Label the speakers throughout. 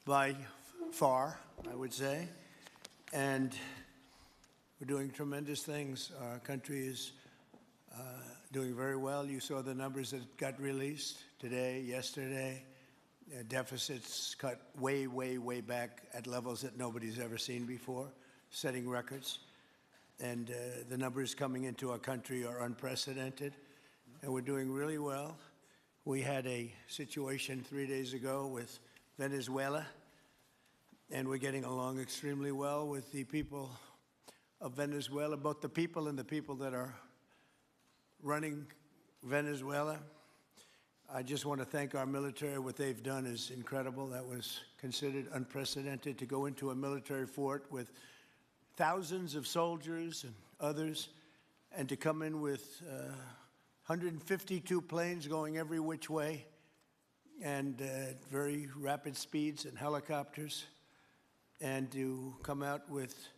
Speaker 1: by far, I would say. And we're doing tremendous things. Our country is doing very well. You saw the numbers that got released today, yesterday. Deficits cut way, way, way back at levels that nobody's ever seen before, setting records. And the numbers coming into our country are unprecedented. And we're doing really well. We had a situation 3 days ago with Venezuela, and we're getting along extremely well with the people of Venezuela, both the people and the people that are running Venezuela. I just want to thank our military. What they've done is incredible. That was considered unprecedented, to go into a military fort with thousands of soldiers and others, and to come in with 152 planes going every which way, and very rapid speeds, and helicopters, and to come out with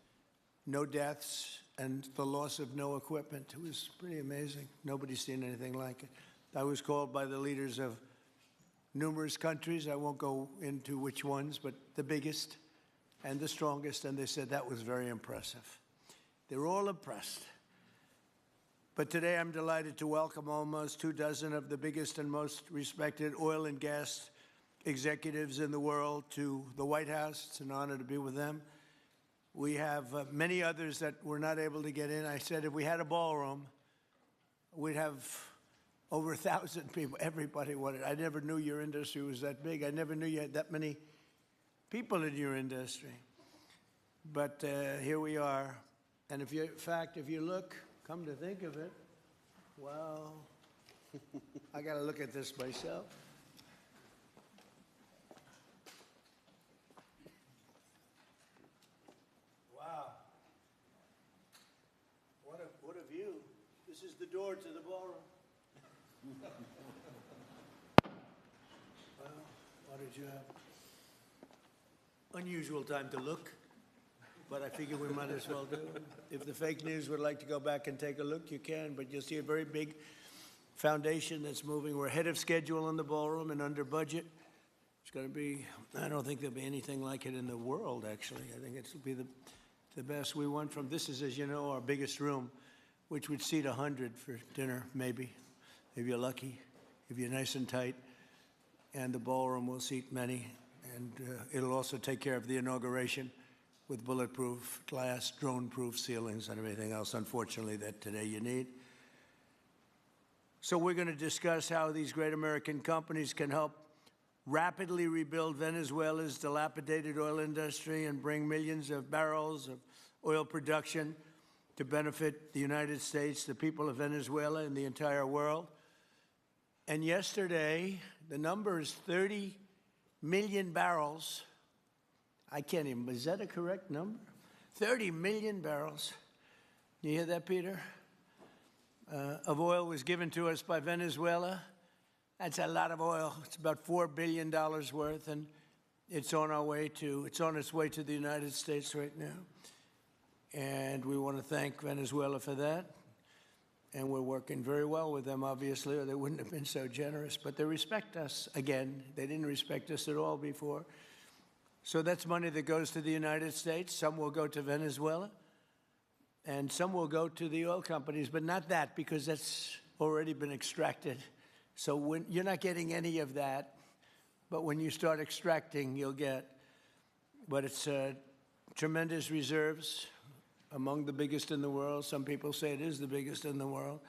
Speaker 1: no deaths and the loss of no equipment. It was pretty amazing. Nobody's seen anything like it. I was called by the leaders of numerous countries. I won't go into which ones, but the biggest and the strongest, and they said that was very impressive. They're all impressed. But today I'm delighted to welcome almost 24 of the biggest and most respected oil and gas executives in the world to the White House. It's an honor to be with them. We have many others that were not able to get in. I said if we had a ballroom, we'd have over 1,000 people. Everybody wanted. I never knew your industry was that big. I never knew you had that many people in your industry. But here we are. And if you, in fact, if you look, come to think of it, well, I got to look at this myself. Wow. What a view. This is the door to the ballroom. Well, what did you have? Unusual time to look, but I figure we might as well do. If the fake news would like to go back and take a look, you can, but you'll see a very big foundation that's moving. We're ahead of schedule in the ballroom and under budget. It's going to be, I don't think there'll be anything like it in the world, actually. I think it'll be the best. We went from, this is, as you know, our biggest room, which would seat 100 for dinner, maybe, if you're lucky, if you're nice and tight. And the ballroom will seat many. And it'll also take care of the inauguration with bulletproof glass, drone-proof ceilings, and everything else, unfortunately, that today you need. So we're going to discuss how these great American companies can help rapidly rebuild Venezuela's dilapidated oil industry and bring millions of barrels of oil production to benefit the United States, the people of Venezuela, and the entire world. And yesterday, the number is 30 million barrels. I can't even, is that a correct number? 30 million barrels. You hear that, Peter? Of oil was given to us by Venezuela. That's a lot of oil. It's about $4 billion worth, and it's on its way to the United States right now. And we want to thank Venezuela for that. And we're working very well with them, obviously, or they wouldn't have been so generous. But they respect us again. They didn't respect us at all before. So that's money that goes to the United States. Some will go to Venezuela, and some will go to the oil companies, but not that, because that's already been extracted. So when, you're not getting any of that, but when you start extracting, you'll get. But it's tremendous reserves, among the biggest in the world. Some people say it is the biggest in the world.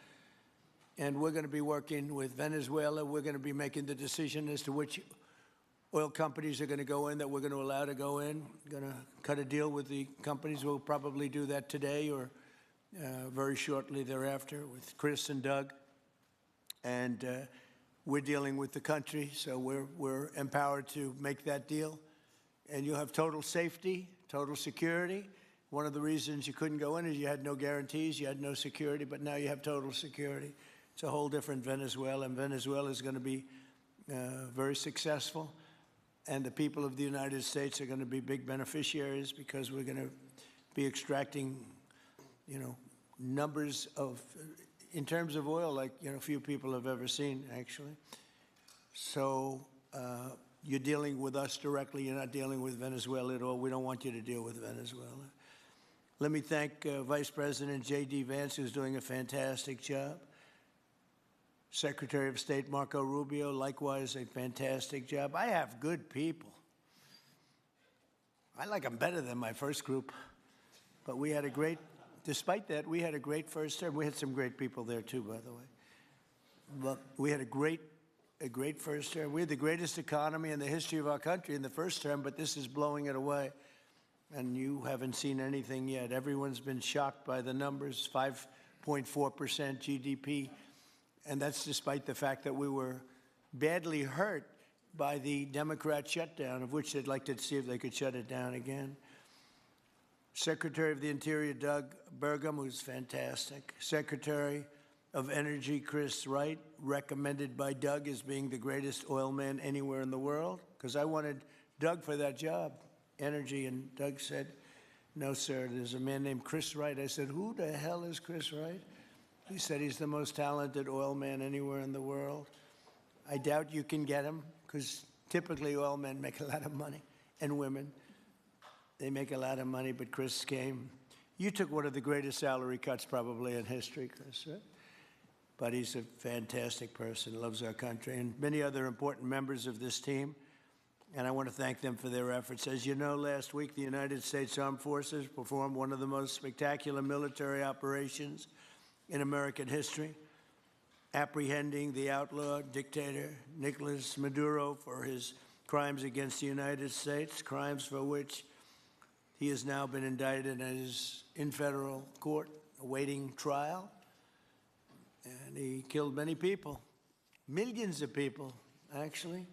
Speaker 1: And we're going to be working with Venezuela. We're going to be making the decision as to which oil companies are going to go in, that we're going to allow to go in. We're going to cut a deal with the companies. We'll probably do that today or very shortly thereafter with Chris and Doug. And we're dealing with the country, so we're empowered to make that deal. And you'll have total safety, total security. One of the reasons you couldn't go in is you had no guarantees, you had no security, but now you have total security. It's a whole different Venezuela, and Venezuela is going to be very successful. And the people of the United States are going to be big beneficiaries, because we're going to be extracting, numbers of, in terms of oil, like, few people have ever seen, actually. So you're dealing with us directly. You're not dealing with Venezuela at all. We don't want you to deal with Venezuela. Let me thank Vice President JD Vance, who's doing a fantastic job. Secretary of State Marco Rubio, likewise, a fantastic job. I have good people. I like them better than my first group. But we had a great, despite that, we had a great first term. We had some great people there, too, by the way. But we had a great first term. We had the greatest economy in the history of our country in the first term, but this is blowing it away. And you haven't seen anything yet. Everyone's been shocked by the numbers, 5.4% GDP. And that's despite the fact that we were badly hurt by the Democrat shutdown, of which they'd like to see if they could shut it down again. Secretary of the Interior, Doug Burgum, who's fantastic. Secretary of Energy, Chris Wright, recommended by Doug as being the greatest oil man anywhere in the world, because I wanted Doug for that job, energy, and Doug said, no, sir, there's a man named Chris Wright. I said, who the hell is Chris Wright? He said he's the most talented oil man anywhere in the world. I doubt you can get him, because typically oil men make a lot of money, and women. They make a lot of money, but Chris came. You took one of the greatest salary cuts probably in history, Chris, right? But he's a fantastic person, loves our country, and many other important members of this team. And I want to thank them for their efforts. As you know, last week, the United States Armed Forces performed one of the most spectacular military operations in American history, apprehending the outlaw dictator Nicolas Maduro for his crimes against the United States, crimes for which he has now been indicted and is in federal court awaiting trial. And he killed many people, millions of people, actually,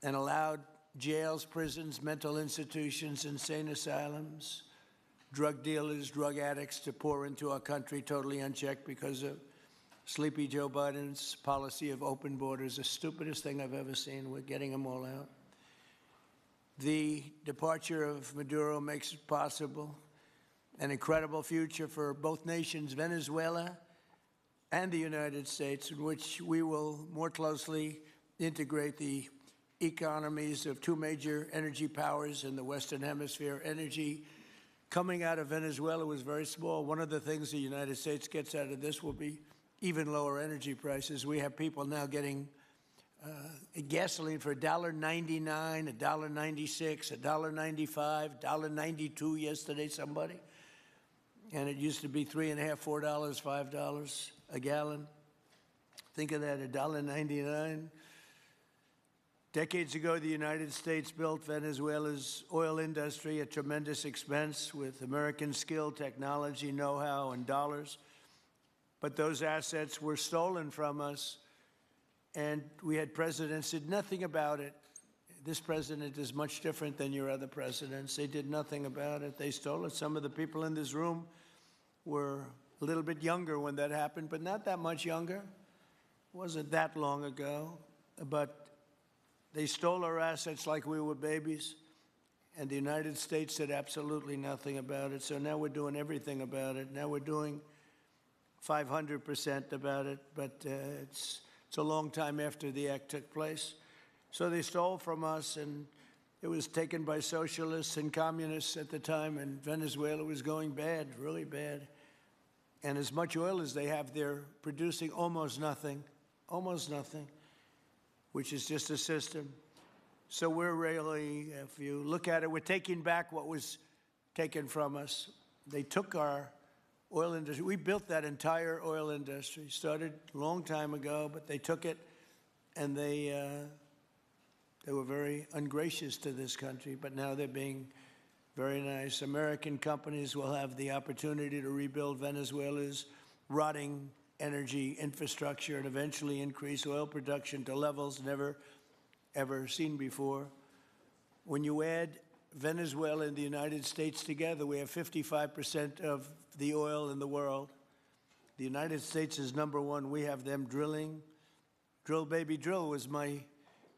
Speaker 1: and allowed jails, prisons, mental institutions, insane asylums, drug dealers, drug addicts to pour into our country totally unchecked because of sleepy Joe Biden's policy of open borders, the stupidest thing I've ever seen. We're getting them all out. The departure of Maduro makes it possible an incredible future for both nations, Venezuela and the United States, in which we will more closely integrate the economies of two major energy powers in the Western Hemisphere. Energy coming out of Venezuela was very small. One of the things the United States gets out of this will be even lower energy prices. We have people now getting gasoline for $1.99, $1.96, $1.95, $1.92 yesterday, somebody. And it used to be $3.50, $4, $5 a gallon. Think of that, $1.99. Decades ago, the United States built Venezuela's oil industry at tremendous expense with American skill, technology, know-how, and dollars. But those assets were stolen from us, and we had presidents who did nothing about it. This president is much different than your other presidents. They did nothing about it. They stole it. Some of the people in this room were a little bit younger when that happened, but not that much younger. It wasn't that long ago. But they stole our assets like we were babies, and the United States did absolutely nothing about it. So now we're doing everything about it. Now we're doing 500% about it, but it's a long time after the act took place. So they stole from us, and it was taken by socialists and communists at the time, and Venezuela was going bad, really bad. And as much oil as they have, they're producing almost nothing, which is just a system. So we're really, if you look at it, we're taking back what was taken from us. They took our oil industry. We built that entire oil industry. Started a long time ago, but they took it, and they were very ungracious to this country, but now they're being very nice. American companies will have the opportunity to rebuild Venezuela's rotting energy infrastructure and eventually increase oil production to levels never, ever seen before. When you add Venezuela and the United States together, we have 55% of the oil in the world. The United States is number one. We have them drilling. Drill, baby, drill was my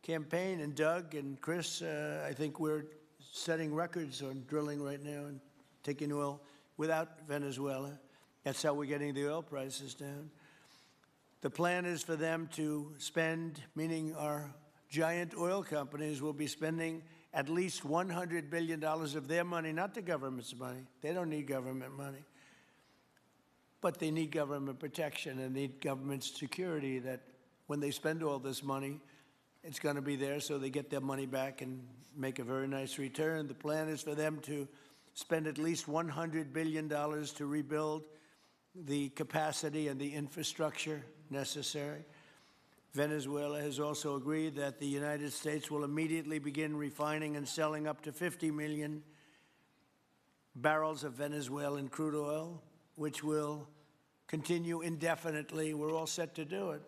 Speaker 1: campaign. And Doug and Chris, I think we're setting records on drilling right now and taking oil without Venezuela. That's how we're getting the oil prices down. The plan is for them to spend, meaning our giant oil companies will be spending at least $100 billion of their money, not the government's money. They don't need government money. But they need government protection and need government security that when they spend all this money, it's going to be there so they get their money back and make a very nice return. The plan is for them to spend at least $100 billion to rebuild the capacity and the infrastructure necessary. Venezuela has also agreed that the United States will immediately begin refining and selling up to 50 million barrels of Venezuelan crude oil, which will continue indefinitely. We're all set to do it.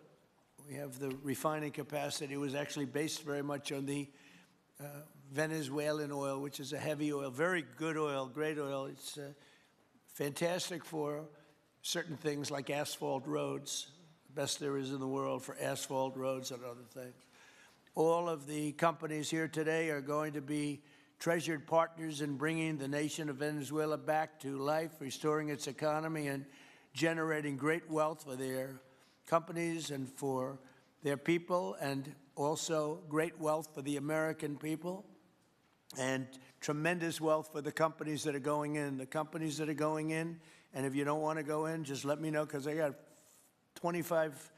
Speaker 1: We have the refining capacity. It was actually based very much on the Venezuelan oil, which is a heavy oil, very good oil, great oil. It's fantastic for certain things like asphalt roads. Best there is in the world for asphalt roads and other things. All of the companies here today are going to be treasured partners in bringing the nation of Venezuela back to life, restoring its economy, and generating great wealth for their companies and for their people, and also great wealth for the American people, and tremendous wealth for the companies that are going in. The companies that are going in, and if you don't want to go in, just let me know, because I got 25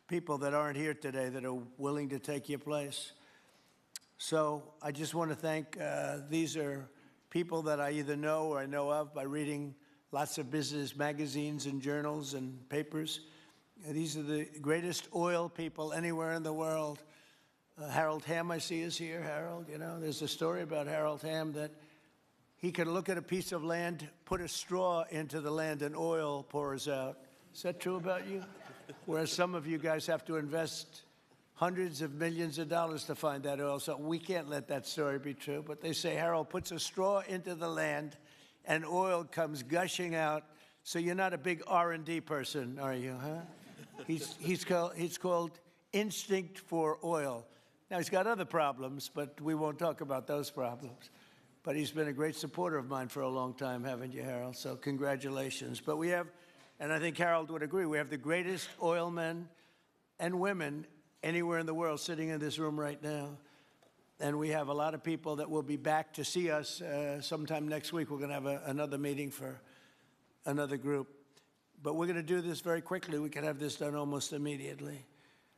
Speaker 1: people that aren't here today that are willing to take your place. So I just want to thank, these are people that I either know or I know of by reading lots of business magazines and journals and papers. These are the greatest oil people anywhere in the world. Harold Hamm, I see, is here. Harold, you know, there's a story about Harold Hamm that he could look at a piece of land, put a straw into the land, and oil pours out. Is that true about you? Whereas some of you guys have to invest hundreds of millions of dollars to find that oil. So we can't let that story be true. But they say Harold puts a straw into the land and oil comes gushing out. So you're not a big R&D person, are you, huh? He's called instinct for oil. Now, he's got other problems, but we won't talk about those problems. But he's been a great supporter of mine for a long time, haven't you, Harold? So congratulations. But we have, and I think Harold would agree, we have the greatest oil men and women anywhere in the world sitting in this room right now. And we have a lot of people that will be back to see us sometime next week. We're going to have another meeting for another group. But we're going to do this very quickly. We can have this done almost immediately.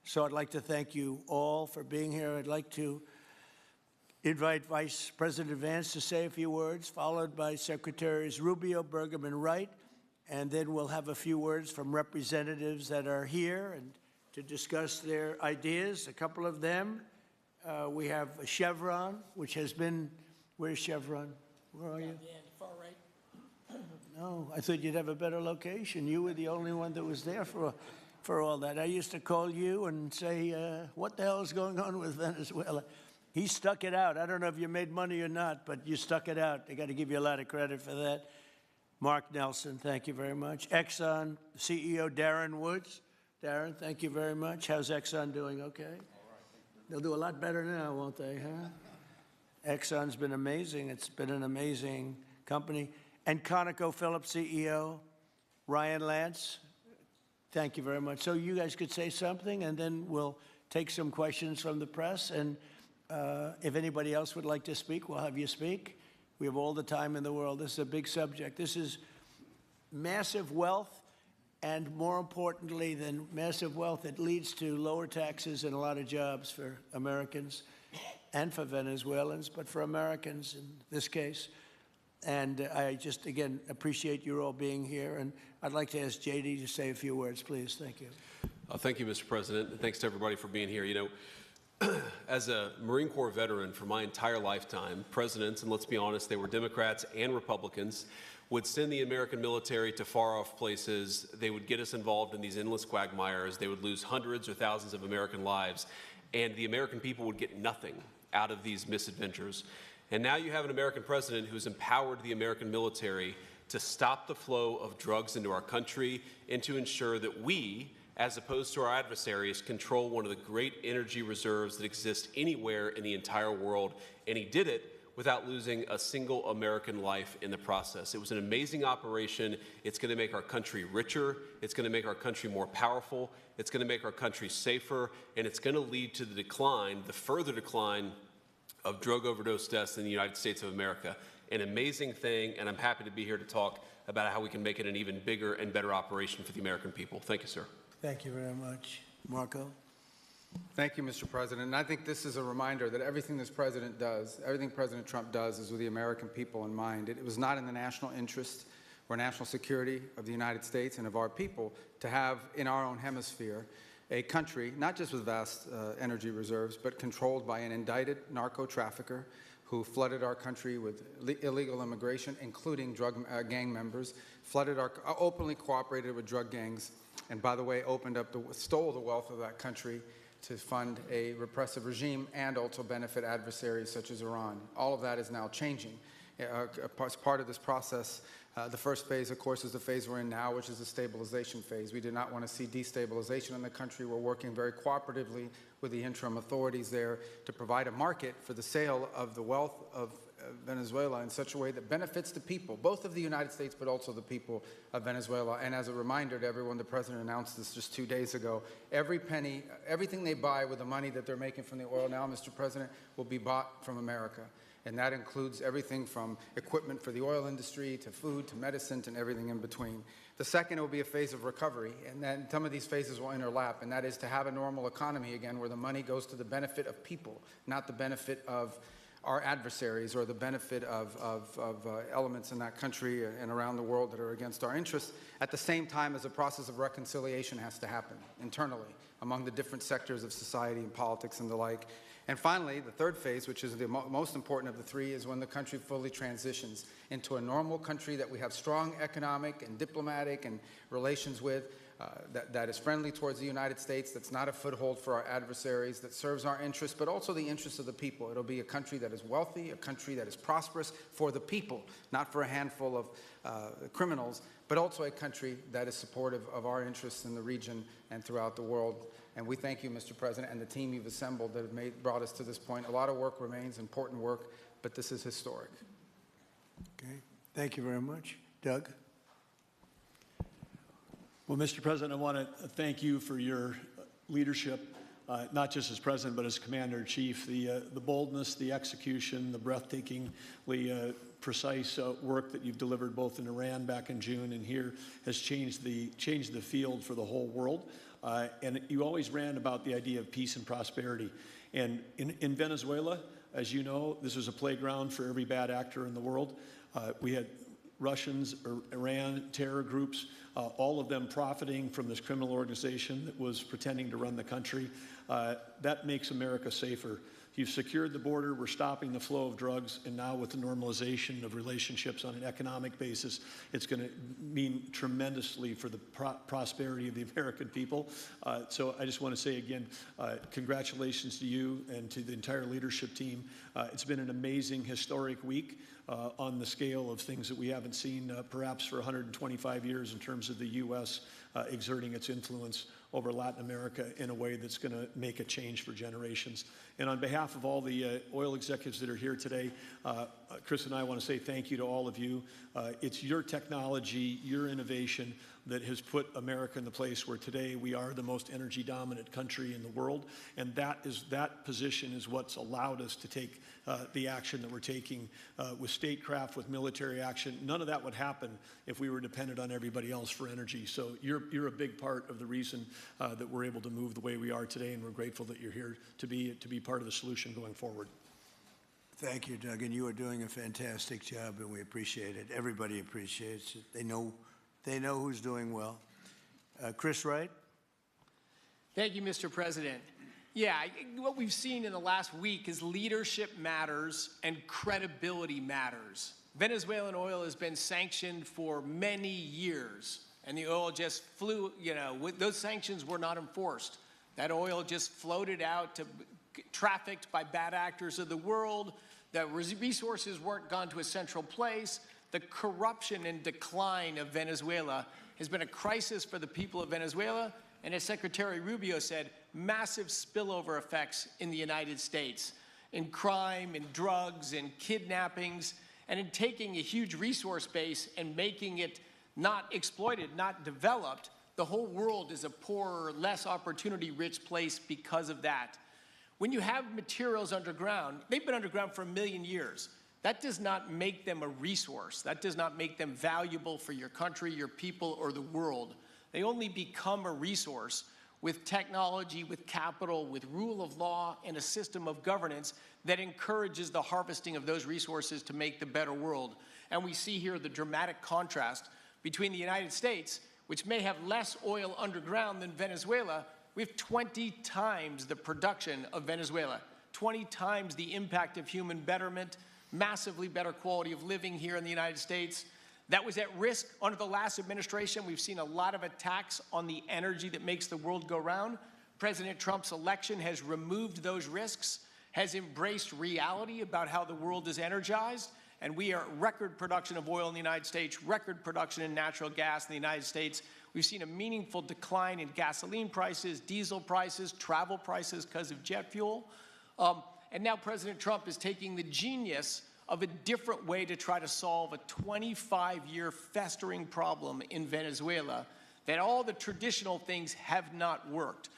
Speaker 1: So I'd like to thank you all for being here. I'd like to invite Vice President Vance to say a few words, followed by Secretaries Rubio, Burgum, and Wright. And then we'll have a few words from representatives that are here and to discuss their ideas, a couple of them. We have Chevron, which has been, where's Chevron? Where are you?
Speaker 2: Yeah, far right.
Speaker 1: No, I thought you'd have a better location. You were the only one that was there for all that. I used to call you and say, what the hell is going on with Venezuela? He stuck it out. I don't know if you made money or not, but you stuck it out. I got to give you a lot of credit for that. Mark Nelson, thank you very much. Exxon CEO Darren Woods. Darren, thank you very much. How's Exxon doing? Okay? All right. They'll do a lot better now, won't they, huh? Exxon's been amazing. It's been an amazing company. And ConocoPhillips CEO Ryan Lance, thank you very much. So you guys could say something, and then we'll take some questions from the press. And if anybody else would like to speak, we'll have you speak. We have all the time in the world. This is a big subject. This is massive wealth, and more importantly than massive wealth, it leads to lower taxes and a lot of jobs for Americans and for Venezuelans, but for Americans in this case. And I just, again, appreciate you all being here. And I'd like to ask JD to say a few words, please. Thank you.
Speaker 3: Thank you, Mr. President. And thanks to everybody for being here. You know, as a Marine Corps veteran for my entire lifetime, presidents, and let's be honest, they were Democrats and Republicans, would send the American military to far-off places. They would get us involved in these endless quagmires. They would lose hundreds or thousands of American lives, and the American people would get nothing out of these misadventures. And now you have an American president who's empowered the American military to stop the flow of drugs into our country and to ensure that we, as opposed to our adversaries, control one of the great energy reserves that exist anywhere in the entire world. And he did it without losing a single American life in the process. It was an amazing operation. It's going to make our country richer. It's going to make our country more powerful. It's going to make our country safer. And it's going to lead to the decline, the further decline of drug overdose deaths in the United States of America. An amazing thing, and I'm happy to be here to talk about how we can make it an even bigger and better operation for the American people. Thank you, sir.
Speaker 1: Thank you very much. Marco?
Speaker 4: Thank you, Mr. President. And I think this is a reminder that everything this president does, everything President Trump does, is with the American people in mind. It was not in the national interest or national security of the United States and of our people to have in our own hemisphere a country, not just with vast energy reserves, but controlled by an indicted narco-trafficker who flooded our country with illegal immigration, including drug gang members, openly cooperated with drug gangs, and by the way, stole the wealth of that country to fund a repressive regime and also benefit adversaries such as Iran. All of that is now changing. As part of this process, the first phase, of course, is the phase we're in now, which is the stabilization phase. We did not want to see destabilization in the country. We're working very cooperatively with the interim authorities there to provide a market for the sale of the wealth of Venezuela in such a way that benefits the people, both of the United States, but also the people of Venezuela. And as a reminder to everyone, the President announced this just 2 days ago, every penny, everything they buy with the money that they're making from the oil now, Mr. President, will be bought from America. And that includes everything from equipment for the oil industry, to food, to medicine, and everything in between. The second will be a phase of recovery, and then some of these phases will overlap, and that is to have a normal economy again where the money goes to the benefit of people, not the benefit of our adversaries or the benefit of elements in that country and around the world that are against our interests, at the same time as a process of reconciliation has to happen internally among the different sectors of society and politics and the like. And finally, the third phase, which is the most important of the three, is when the country fully transitions into a normal country that we have strong economic and diplomatic and relations with, that is friendly towards the United States, that's not a foothold for our adversaries, that serves our interests, but also the interests of the people. It'll be a country that is wealthy, a country that is prosperous for the people, not for a handful of criminals, but also a country that is supportive of our interests in the region and throughout the world. And we thank you, Mr. President, and the team you've assembled that have brought us to this point. A lot of work remains, important work, but this is historic.
Speaker 1: Okay. Thank you very much. Doug?
Speaker 5: Well, Mr. President, I want to thank you for your leadership, not just as President, but as Commander-in-Chief. The boldness, the execution, the breathtakingly precise work that you've delivered both in Iran back in June and here has changed the field for the whole world. And you always ran about the idea of peace and prosperity. And in Venezuela, as you know, this was a playground for every bad actor in the world. We had Russians, Iran, terror groups, all of them profiting from this criminal organization that was pretending to run the country. That makes America safer. You've secured the border, we're stopping the flow of drugs, and now with the normalization of relationships on an economic basis, it's going to mean tremendously for the prosperity of the American people. So I just want to say again, congratulations to you and to the entire leadership team. It's been an amazing, historic week on the scale of things that we haven't seen perhaps for 125 years in terms of the U.S. Exerting its influence over Latin America in a way that's going to make a change for generations. And on behalf of all the oil executives that are here today, Chris and I want to say thank you to all of you. It's your technology, your innovation that has put America in the place where today we are the most energy dominant country in the world. And that position is what's allowed us to take the action that we're taking with statecraft, with military action. None of that would happen if we were dependent on everybody else for energy. So you're a big part of the reason that we're able to move the way we are today, and we're grateful that you're here to be part of the solution going forward.
Speaker 1: Thank you, Doug, and you are doing a fantastic job, and we appreciate it. Everybody appreciates it. They know who's doing well. Chris Wright?
Speaker 2: Thank you, Mr. President. Yeah, what we've seen in the last week is leadership matters and credibility matters. Venezuelan oil has been sanctioned for many years, and the oil just flew, those sanctions were not enforced. That oil just floated out to trafficked by bad actors of the world. The resources weren't gone to a central place. The corruption and decline of Venezuela has been a crisis for the people of Venezuela, and as Secretary Rubio said, massive spillover effects in the United States. in crime, in drugs, in kidnappings, and in taking a huge resource base and making it not exploited, not developed. The whole world is a poorer, less opportunity-rich place because of that. When you have materials underground, they've been underground for 1 million years. That does not make them a resource. That does not make them valuable for your country, your people, or the world. They only become a resource with technology, with capital, with rule of law, and a system of governance that encourages the harvesting of those resources to make the better world. And we see here the dramatic contrast between the United States, which may have less oil underground than Venezuela. We have 20 times the production of Venezuela, 20 times the impact of human betterment, massively better quality of living here in the United States. That was at risk under the last administration. We've seen a lot of attacks on the energy that makes the world go round. President Trump's election has removed those risks, has embraced reality about how the world is energized, and we are at record production of oil in the United States, record production in natural gas in the United States. We've seen a meaningful decline in gasoline prices, diesel prices, travel prices because of jet fuel. And now President Trump is taking the genius of a different way to try to solve a 25-year festering problem in Venezuela, that all the traditional things have not worked.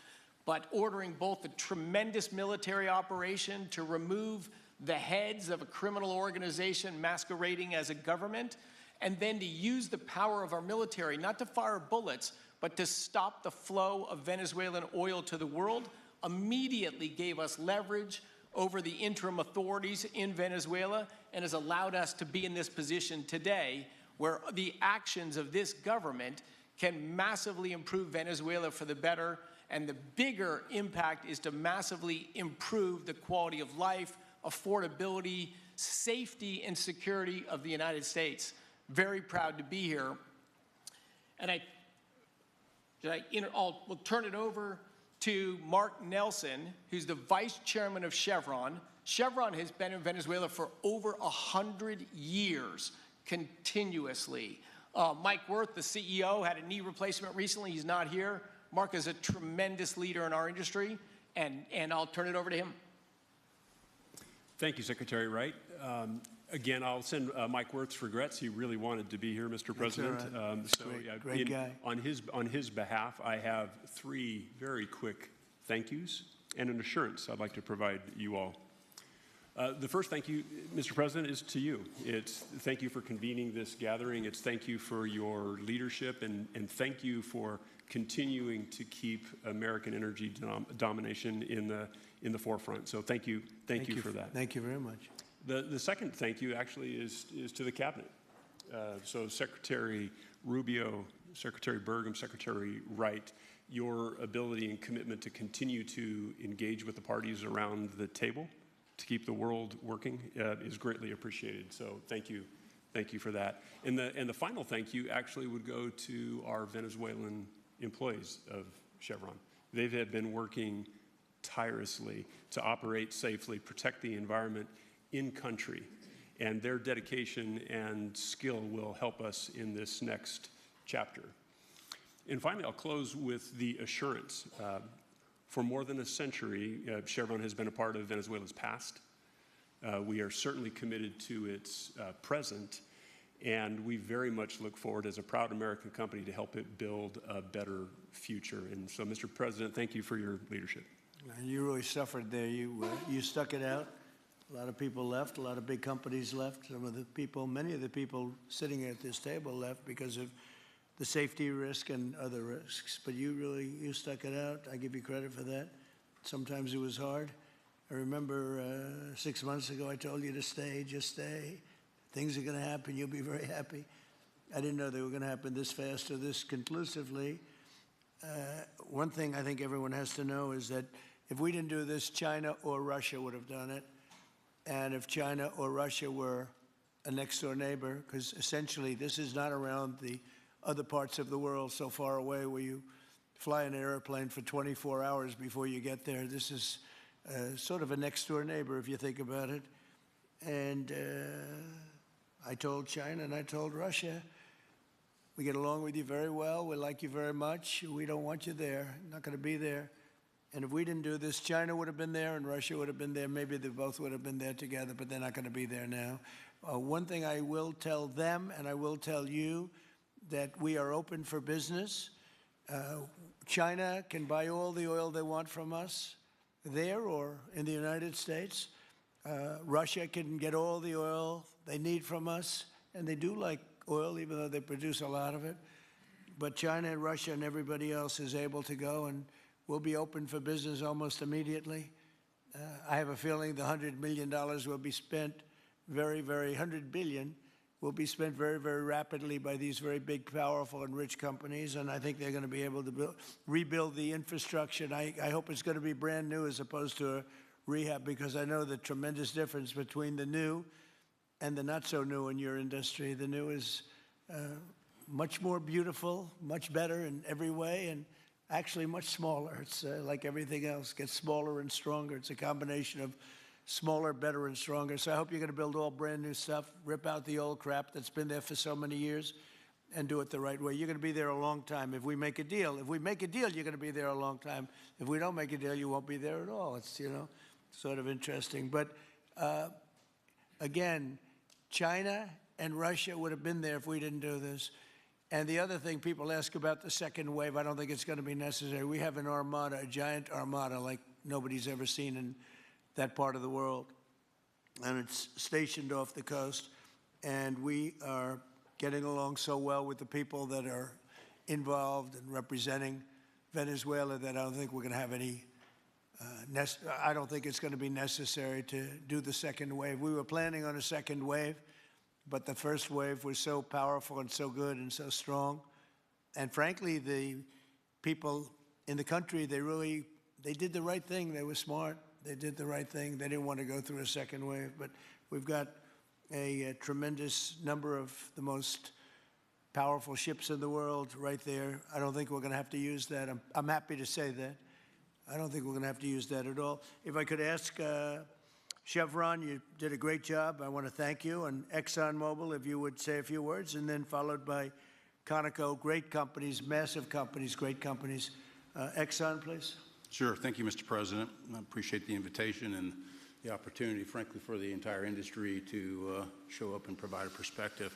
Speaker 2: But ordering both a tremendous military operation to remove the heads of a criminal organization masquerading as a government, and then to use the power of our military, not to fire bullets, but to stop the flow of Venezuelan oil to the world, immediately gave us leverage over the interim authorities in Venezuela and has allowed us to be in this position today where the actions of this government can massively improve Venezuela for the better, and the bigger impact is to massively improve the quality of life, affordability, safety, and security of the United States. Very proud to be here. And we'll turn it over to Mark Nelson, who's the vice chairman of Chevron. Chevron has been in Venezuela for over 100 years, continuously. Mike Wirth, the CEO, had a knee replacement recently. He's not here. Mark is a tremendous leader in our industry, and I'll turn it over to him.
Speaker 6: Thank you, Secretary Wright. Again, I'll send Mike Wirth's regrets. He really wanted to be here, Mr. President.
Speaker 1: Right. Great guy.
Speaker 6: On his behalf, I have 3 very quick thank yous and an assurance I'd like to provide you all. The first thank you, Mr. President, is to you. It's thank you for convening this gathering. It's thank you for your leadership, and thank you for continuing to keep American energy domination in the forefront. So thank you for that.
Speaker 1: Thank you very much.
Speaker 6: The second thank you actually is to the cabinet. So Secretary Rubio, Secretary Burgum, Secretary Wright, your ability and commitment to continue to engage with the parties around the table to keep the world working is greatly appreciated. So thank you for that. And the final thank you actually would go to our Venezuelan employees of Chevron. They have been working tirelessly to operate safely, protect the environment in country, and their dedication and skill will help us in this next chapter. And finally, I'll close with the assurance. For more than a century, Chevron has been a part of Venezuela's past. We are certainly committed to its present, and we very much look forward as a proud American company to help it build a better future. And so, Mr. President, thank you for your leadership.
Speaker 1: You really suffered there. You stuck it out. A lot of people left. A lot of big companies left. Many of the people sitting at this table left because of the safety risk and other risks. But you stuck it out. I give you credit for that. Sometimes it was hard. I remember 6 months ago I told you to stay, just stay. Things are going to happen. You'll be very happy. I didn't know they were going to happen this fast or this conclusively. One thing I think everyone has to know is that if we didn't do this, China or Russia would have done it. And if China or Russia were a next-door neighbor, because essentially this is not around the other parts of the world so far away where you fly an airplane for 24 hours before you get there. This is sort of a next-door neighbor if you think about it. And I told China and I told Russia, we get along with you very well. We like you very much. We don't want you there. Not going to be there. And if we didn't do this, China would have been there and Russia would have been there. Maybe they both would have been there together, but they're not going to be there now. One thing I will tell them, and I will tell you, that we are open for business. China can buy all the oil they want from us there or in the United States. Russia can get all the oil they need from us, and they do like oil, even though they produce a lot of it. But China and Russia and everybody else is able to go, and we'll be open for business almost immediately. I have a feeling the $100 million will be spent $100 billion will be spent very, very rapidly by these very big, powerful, and rich companies, and I think they're going to be able to rebuild the infrastructure. And I hope it's going to be brand new as opposed to a rehab, because I know the tremendous difference between the new and the not so new in your industry. The new is much more beautiful, much better in every way, and actually much smaller. It's like everything else, gets smaller and stronger. It's a combination of smaller, better, and stronger. So I hope you're going to build all brand new stuff, rip out the old crap that's been there for so many years, and do it the right way. You're going to be there a long time if we make a deal. If we make a deal, you're going to be there a long time. If we don't make a deal, you won't be there at all. It's, you know, sort of interesting. But again, China and Russia would have been there if we didn't do this. And the other thing, people ask about the second wave. I don't think it's going to be necessary. We have an armada, a giant armada like nobody's ever seen in that part of the world. And it's stationed off the coast. And we are getting along so well with the people that are involved and representing Venezuela that I don't think we're going to have any, I don't think it's going to be necessary to do the second wave. We were planning on a second wave, but the first wave was so powerful and so good and so strong. And frankly, the people in the country, they did the right thing. They were smart. They did the right thing. They didn't want to go through a second wave. But we've got a tremendous number of the most powerful ships in the world right there. I don't think we're going to have to use that. I'm happy to say that. I don't think we're going to have to use that at all. If I could ask Chevron, you did a great job. I want to thank you. And ExxonMobil, if you would say a few words, and then followed by Conoco, great companies, massive companies, great companies. Exxon, please.
Speaker 7: Sure. Thank you, Mr. President. I appreciate the invitation and the opportunity, frankly, for the entire industry to show up and provide a perspective.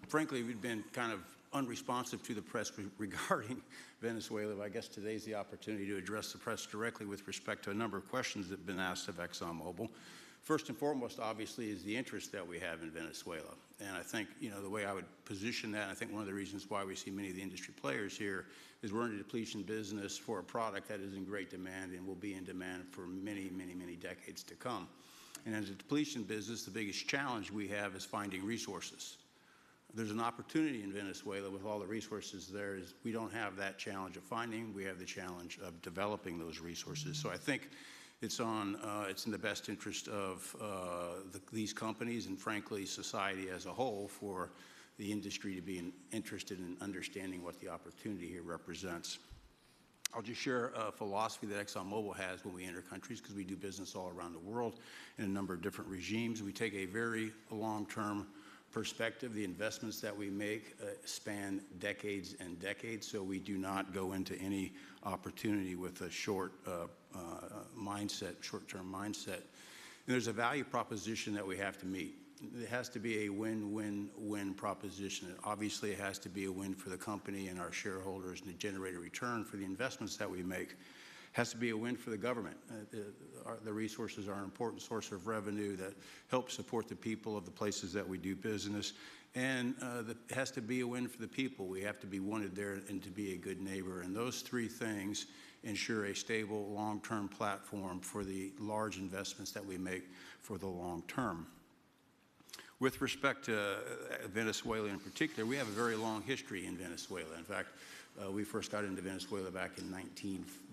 Speaker 7: Frankly, we've been kind of unresponsive to the press regarding Venezuela. I guess today's the opportunity to address the press directly with respect to a number of questions that have been asked of ExxonMobil. First and foremost, obviously, is the interest that we have in Venezuela. And I think, you know, the way I would position that, I think one of the reasons why we see many of the industry players here is we're in a depletion business for a product that is in great demand and will be in demand for many, many, many decades to come. And as a depletion business, the biggest challenge we have is finding resources. There's an opportunity in Venezuela with all the resources there is we don't have that challenge of finding, we have the challenge of developing those resources. So I think it's in the best interest of these companies and, frankly, society as a whole for the industry to be interested in understanding what the opportunity here represents. I'll just share a philosophy that ExxonMobil has when we enter countries, because we do business all around the world in a number of different regimes. We take a very long-term perspective. The investments that we make span decades and decades, so we do not go into any opportunity with a short-term mindset. And there's a value proposition that we have to meet. It has to be a win-win-win proposition. Obviously, it has to be a win for the company and our shareholders and to generate a return for the investments that we make. It has to be a win for the government. The resources are an important source of revenue that help support the people of the places that we do business. And it has to be a win for the people. We have to be wanted there and to be a good neighbor. And those three things ensure a stable, long-term platform for the large investments that we make for the long term. With respect to Venezuela in particular, we have a very long history in Venezuela. In fact, we first got into Venezuela back in the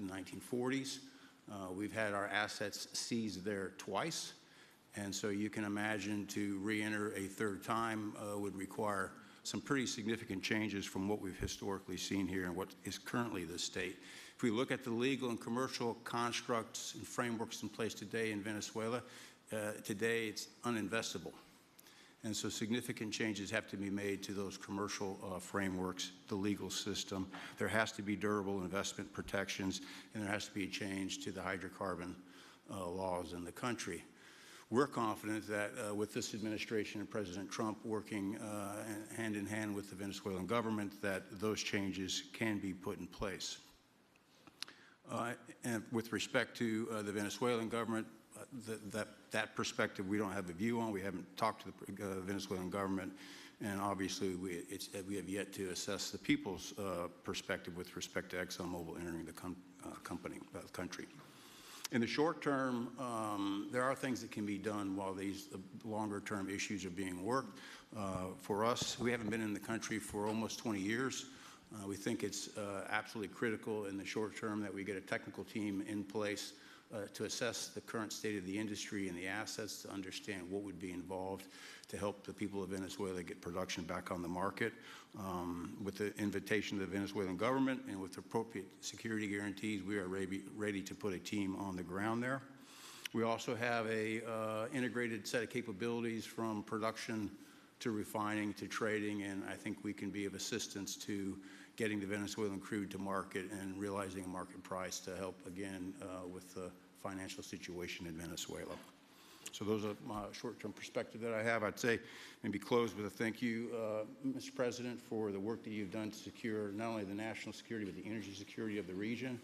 Speaker 7: 1940s. We've had our assets seized there twice. And so you can imagine to re-enter a third time would require some pretty significant changes from what we've historically seen here and what is currently the state. If we look at the legal and commercial constructs and frameworks in place today in Venezuela, today it's uninvestable. And so significant changes have to be made to those commercial frameworks, the legal system. There has to be durable investment protections, and there has to be a change to the hydrocarbon laws in the country. We're confident that with this administration and President Trump working hand in hand with the Venezuelan government, that those changes can be put in place. And with respect to the Venezuelan government, that perspective we don't have a view on. We haven't talked to the Venezuelan government, and obviously we have yet to assess the people's perspective with respect to ExxonMobil entering the country. In the short term, there are things that can be done while these longer-term issues are being worked. For us, we haven't been in the country for almost 20 years. We think it's absolutely critical in the short term that we get a technical team in place to assess the current state of the industry and the assets, to understand what would be involved to help the people of Venezuela get production back on the market. With the invitation of the Venezuelan government and with appropriate security guarantees, we are ready to put a team on the ground there. We also have a integrated set of capabilities from production to refining to trading, and I think we can be of assistance to getting the Venezuelan crude to market and realizing a market price to help, again, with the financial situation in Venezuela. So those are my short-term perspective that I have. I'd say maybe close with a thank you, Mr. President, for the work that you've done to secure not only the national security, but the energy security of the region.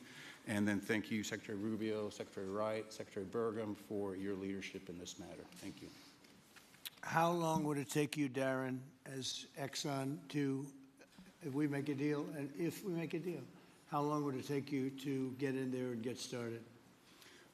Speaker 7: And then thank you, Secretary Rubio, Secretary Wright, Secretary Burgum, for your leadership in this matter. Thank you.
Speaker 1: How long would it take you, Darren, as Exxon to, if we make a deal, how long would it take you to get in there and get started?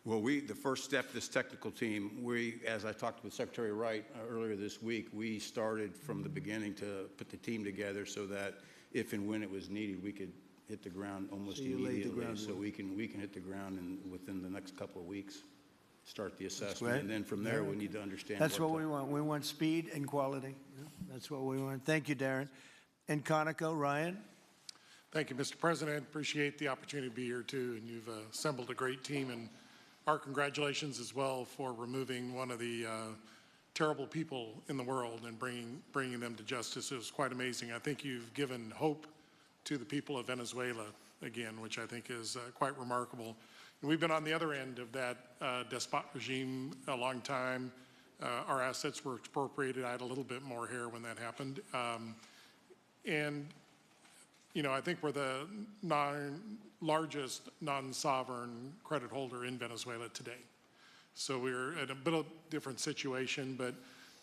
Speaker 7: Well, the first step, this technical team, as I talked with Secretary Wright earlier this week, we started from the beginning to put the team together so that if and when it was needed, we could hit the ground almost immediately. So we can hit the ground within the next couple of weeks, start the assessment, and then from there we need to understand.
Speaker 1: That's what we want. We want speed and quality. That's what we want. Thank you, Darren. And Conoco, Ryan.
Speaker 8: Thank you, Mr. President. Appreciate the opportunity to be here too, and you've assembled a great team. And our congratulations as well for removing one of the terrible people in the world and bringing them to justice. It was quite amazing. I think you've given hope to the people of Venezuela again, which I think is quite remarkable. And we've been on the other end of that despot regime a long time. Our assets were expropriated. I had a little bit more hair when that happened. And, you know, I think we're the largest non-sovereign credit holder in Venezuela today. So we're in a bit of a different situation, but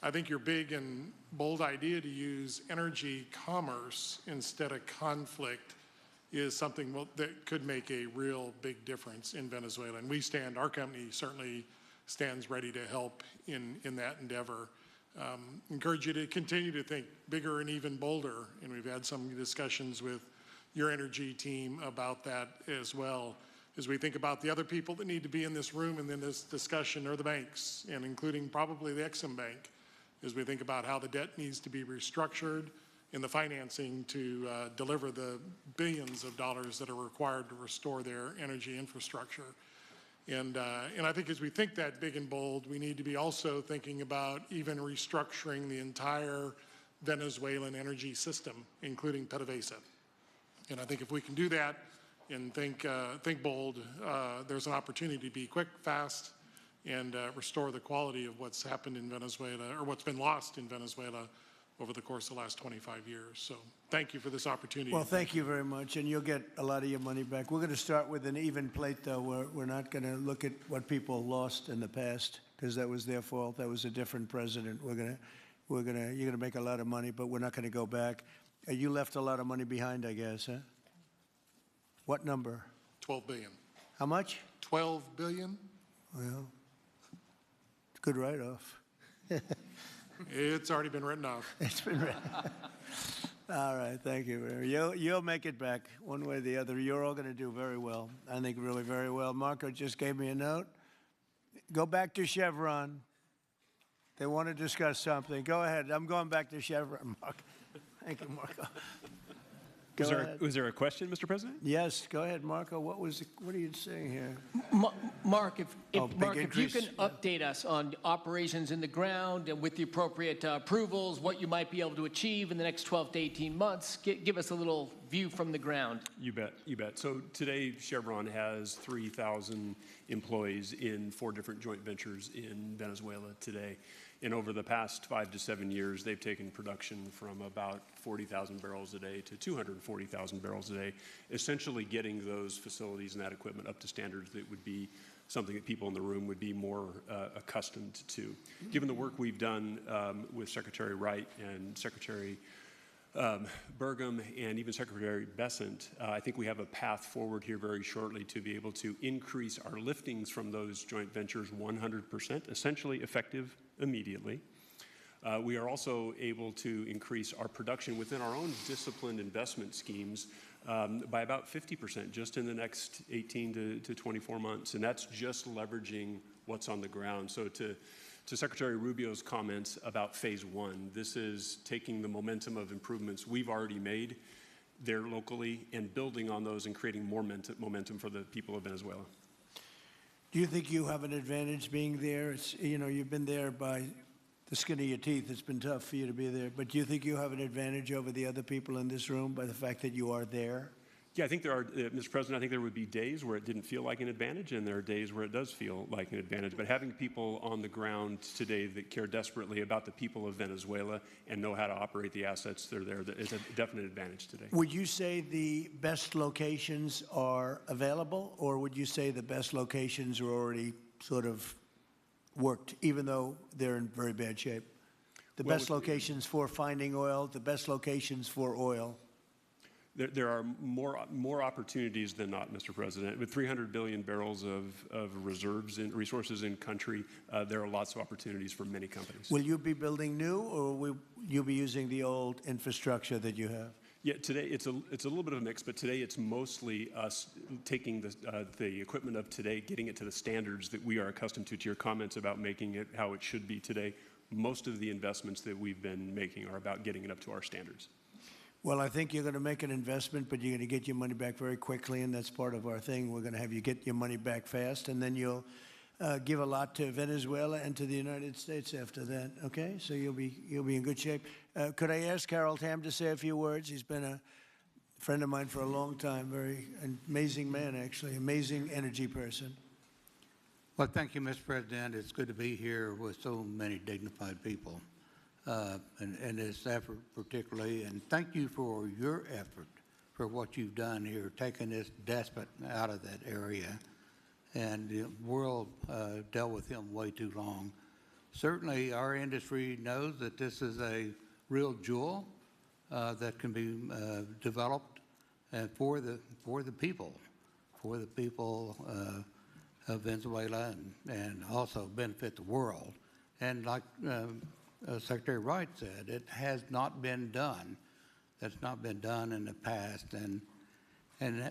Speaker 8: I think your big and bold idea to use energy commerce instead of conflict is something that could make a real big difference in Venezuela. And our company certainly stands ready to help in that endeavor. Encourage you to continue to think bigger and even bolder. And we've had some discussions with your energy team about that as well. As we think about the other people that need to be in this room and in this discussion are the banks, and including probably the Exim Bank, as we think about how the debt needs to be restructured and the financing to deliver the billions of dollars that are required to restore their energy infrastructure. And I think as we think that big and bold, we need to be also thinking about even restructuring the entire Venezuelan energy system, including PDVSA. And I think if we can do that and think bold, there's an opportunity to be quick, fast, and restore the quality of what's happened in Venezuela, or what's been lost in Venezuela over the course of the last 25 years. So thank you for this opportunity.
Speaker 1: Well, thank you very much, and you'll get a lot of your money back. We're going to start with an even plate, though. We're not going to look at what people lost in the past, because that was their fault. That was a different president. You're going to make a lot of money, but we're not going to go back. You left a lot of money behind, I guess, huh? What number?
Speaker 8: 12 billion.
Speaker 1: How much?
Speaker 8: 12 billion?
Speaker 1: Well, it's a good write-off.
Speaker 8: It's already been written off.
Speaker 1: It's been written. All right, thank you. You'll make it back one way or the other. You're all going to do very well. I think really very well. Marco just gave me a note. Go back to Chevron. They want to discuss something. Go ahead. I'm going back to Chevron, Marco. Thank you, Marco. Go ahead.
Speaker 6: Was there a question, Mr. President?
Speaker 1: Yes, go ahead, Marco. What are you saying here?
Speaker 2: Mark, if
Speaker 1: Oh, big
Speaker 2: Mark, if you
Speaker 1: increase,
Speaker 2: can
Speaker 1: yeah.
Speaker 2: update us on operations in the ground and with the appropriate approvals, what you might be able to achieve in the next 12 to 18 months, give us a little view from the ground.
Speaker 6: You bet, you bet. So today, Chevron has 3,000 employees in 4 different joint ventures in Venezuela today. And over the past 5 to 7 years, they've taken production from about 40,000 barrels a day to 240,000 barrels a day, essentially getting those facilities and that equipment up to standards that would be something that people in the room would be more accustomed to. Given the work we've done with Secretary Wright and Secretary Burgum and even Secretary Bessent, I think we have a path forward here very shortly to be able to increase our liftings from those joint ventures 100%, essentially effective immediately. We are also able to increase our production within our own disciplined investment schemes by about 50% just in the next 18 to 24 months. And that's just leveraging what's on the ground. So to Secretary Rubio's comments about phase 1, this is taking the momentum of improvements we've already made there locally and building on those and creating more momentum for the people of Venezuela.
Speaker 1: Do you think you have an advantage being there? It's, you know, you've been there by the skin of your teeth. It's been tough for you to be there. But do you think you have an advantage over the other people in this room by the fact that you are there?
Speaker 6: Yeah, I think there are, Mr. President, I think there would be days where it didn't feel like an advantage, and there are days where it does feel like an advantage. But having people on the ground today that care desperately about the people of Venezuela and know how to operate the assets that are there is a definite advantage today.
Speaker 1: Would you say the best locations are available, or would you say the best locations are already sort of worked, even though they're in very bad shape? The best locations for finding oil, the best locations for oil.
Speaker 6: There are more opportunities than not, Mr. President. With 300 billion barrels of reserves and resources in country, there are lots of opportunities for many companies.
Speaker 1: Will you be building new, or will you be using the old infrastructure that you have?
Speaker 6: Yeah, today it's a little bit of a mix, but today it's mostly us taking the equipment of today, getting it to the standards that we are accustomed to your comments about making it how it should be today. Most of the investments that we've been making are about getting it up to our standards.
Speaker 1: Well, I think you're going to make an investment, but you're going to get your money back very quickly, and that's part of our thing. We're going to have you get your money back fast, and then you'll give a lot to Venezuela and to the United States after that. Okay, so you'll be in good shape. Could I ask Harold Hamm to say a few words? He's been a friend of mine for a long time. Very amazing man, actually, amazing energy person.
Speaker 9: Well, thank you, Mr. President. It's good to be here with so many dignified people. And this effort particularly, and thank you for your effort for what you've done here, taking this despot out of that area. And the world dealt with him way too long. Certainly our industry knows that this is a real jewel that can be developed for the people of Venezuela and also benefit the world. And like Secretary Wright said, it has not been done. That's not been done in the past, and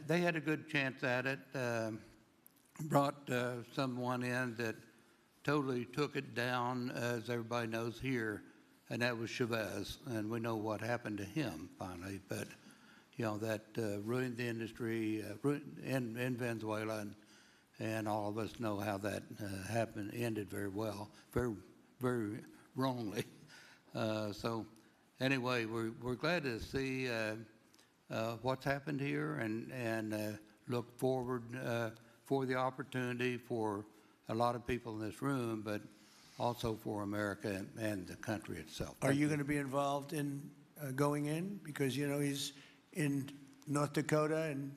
Speaker 9: they had a good chance at it. Brought someone in that totally took it down, as everybody knows here, and that was Chavez, and we know what happened to him finally. But you know that ruined the industry in Venezuela, and all of us know how that happened, ended very well, very wrongly. So anyway, we're glad to see what's happened here and look forward for the opportunity for a lot of people in this room, but also for America and the country itself.
Speaker 1: Are you going to be involved in going in? Because, you know, he's in North Dakota and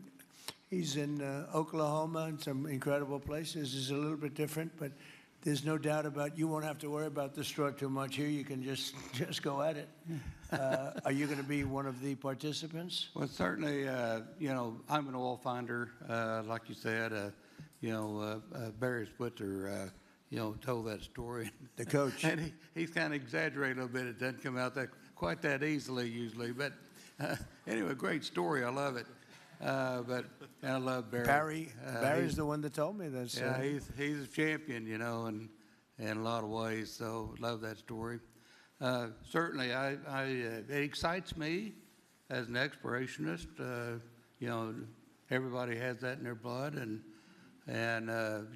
Speaker 1: he's in Oklahoma and some incredible places. It's a little bit different, but there's no doubt about you won't have to worry about the straw too much here. You can just go at it. Are you going to be one of the participants?
Speaker 9: Well, certainly, you know, I'm an oil finder, like you said. You know, Barry Spitzer, you know, told that story.
Speaker 1: The coach.
Speaker 9: And he's kind of exaggerated a little bit. It doesn't come out quite that easily usually. But anyway, great story. I love it. But I love Barry.
Speaker 1: Barry's the one that told me that.
Speaker 9: Yeah, he's a champion, you know, in a lot of ways. So love that story. Certainly, it excites me as an explorationist, you know, everybody has that in their blood, and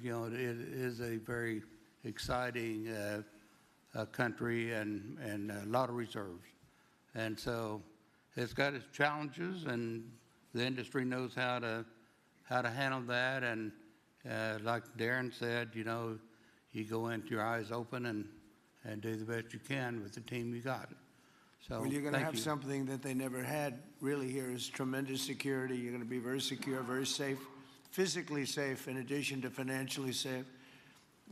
Speaker 9: you know, it is a very exciting country and a lot of reserves. And so it's got its challenges, and the industry knows how to handle that. And like Darren said, you know, you go into your eyes open and do the best you can with the team you got. So
Speaker 1: Well, you're going to
Speaker 9: thank
Speaker 1: have
Speaker 9: you.
Speaker 1: something that they never had really here is tremendous security. You're going to be very secure, very safe, physically safe in addition to financially safe.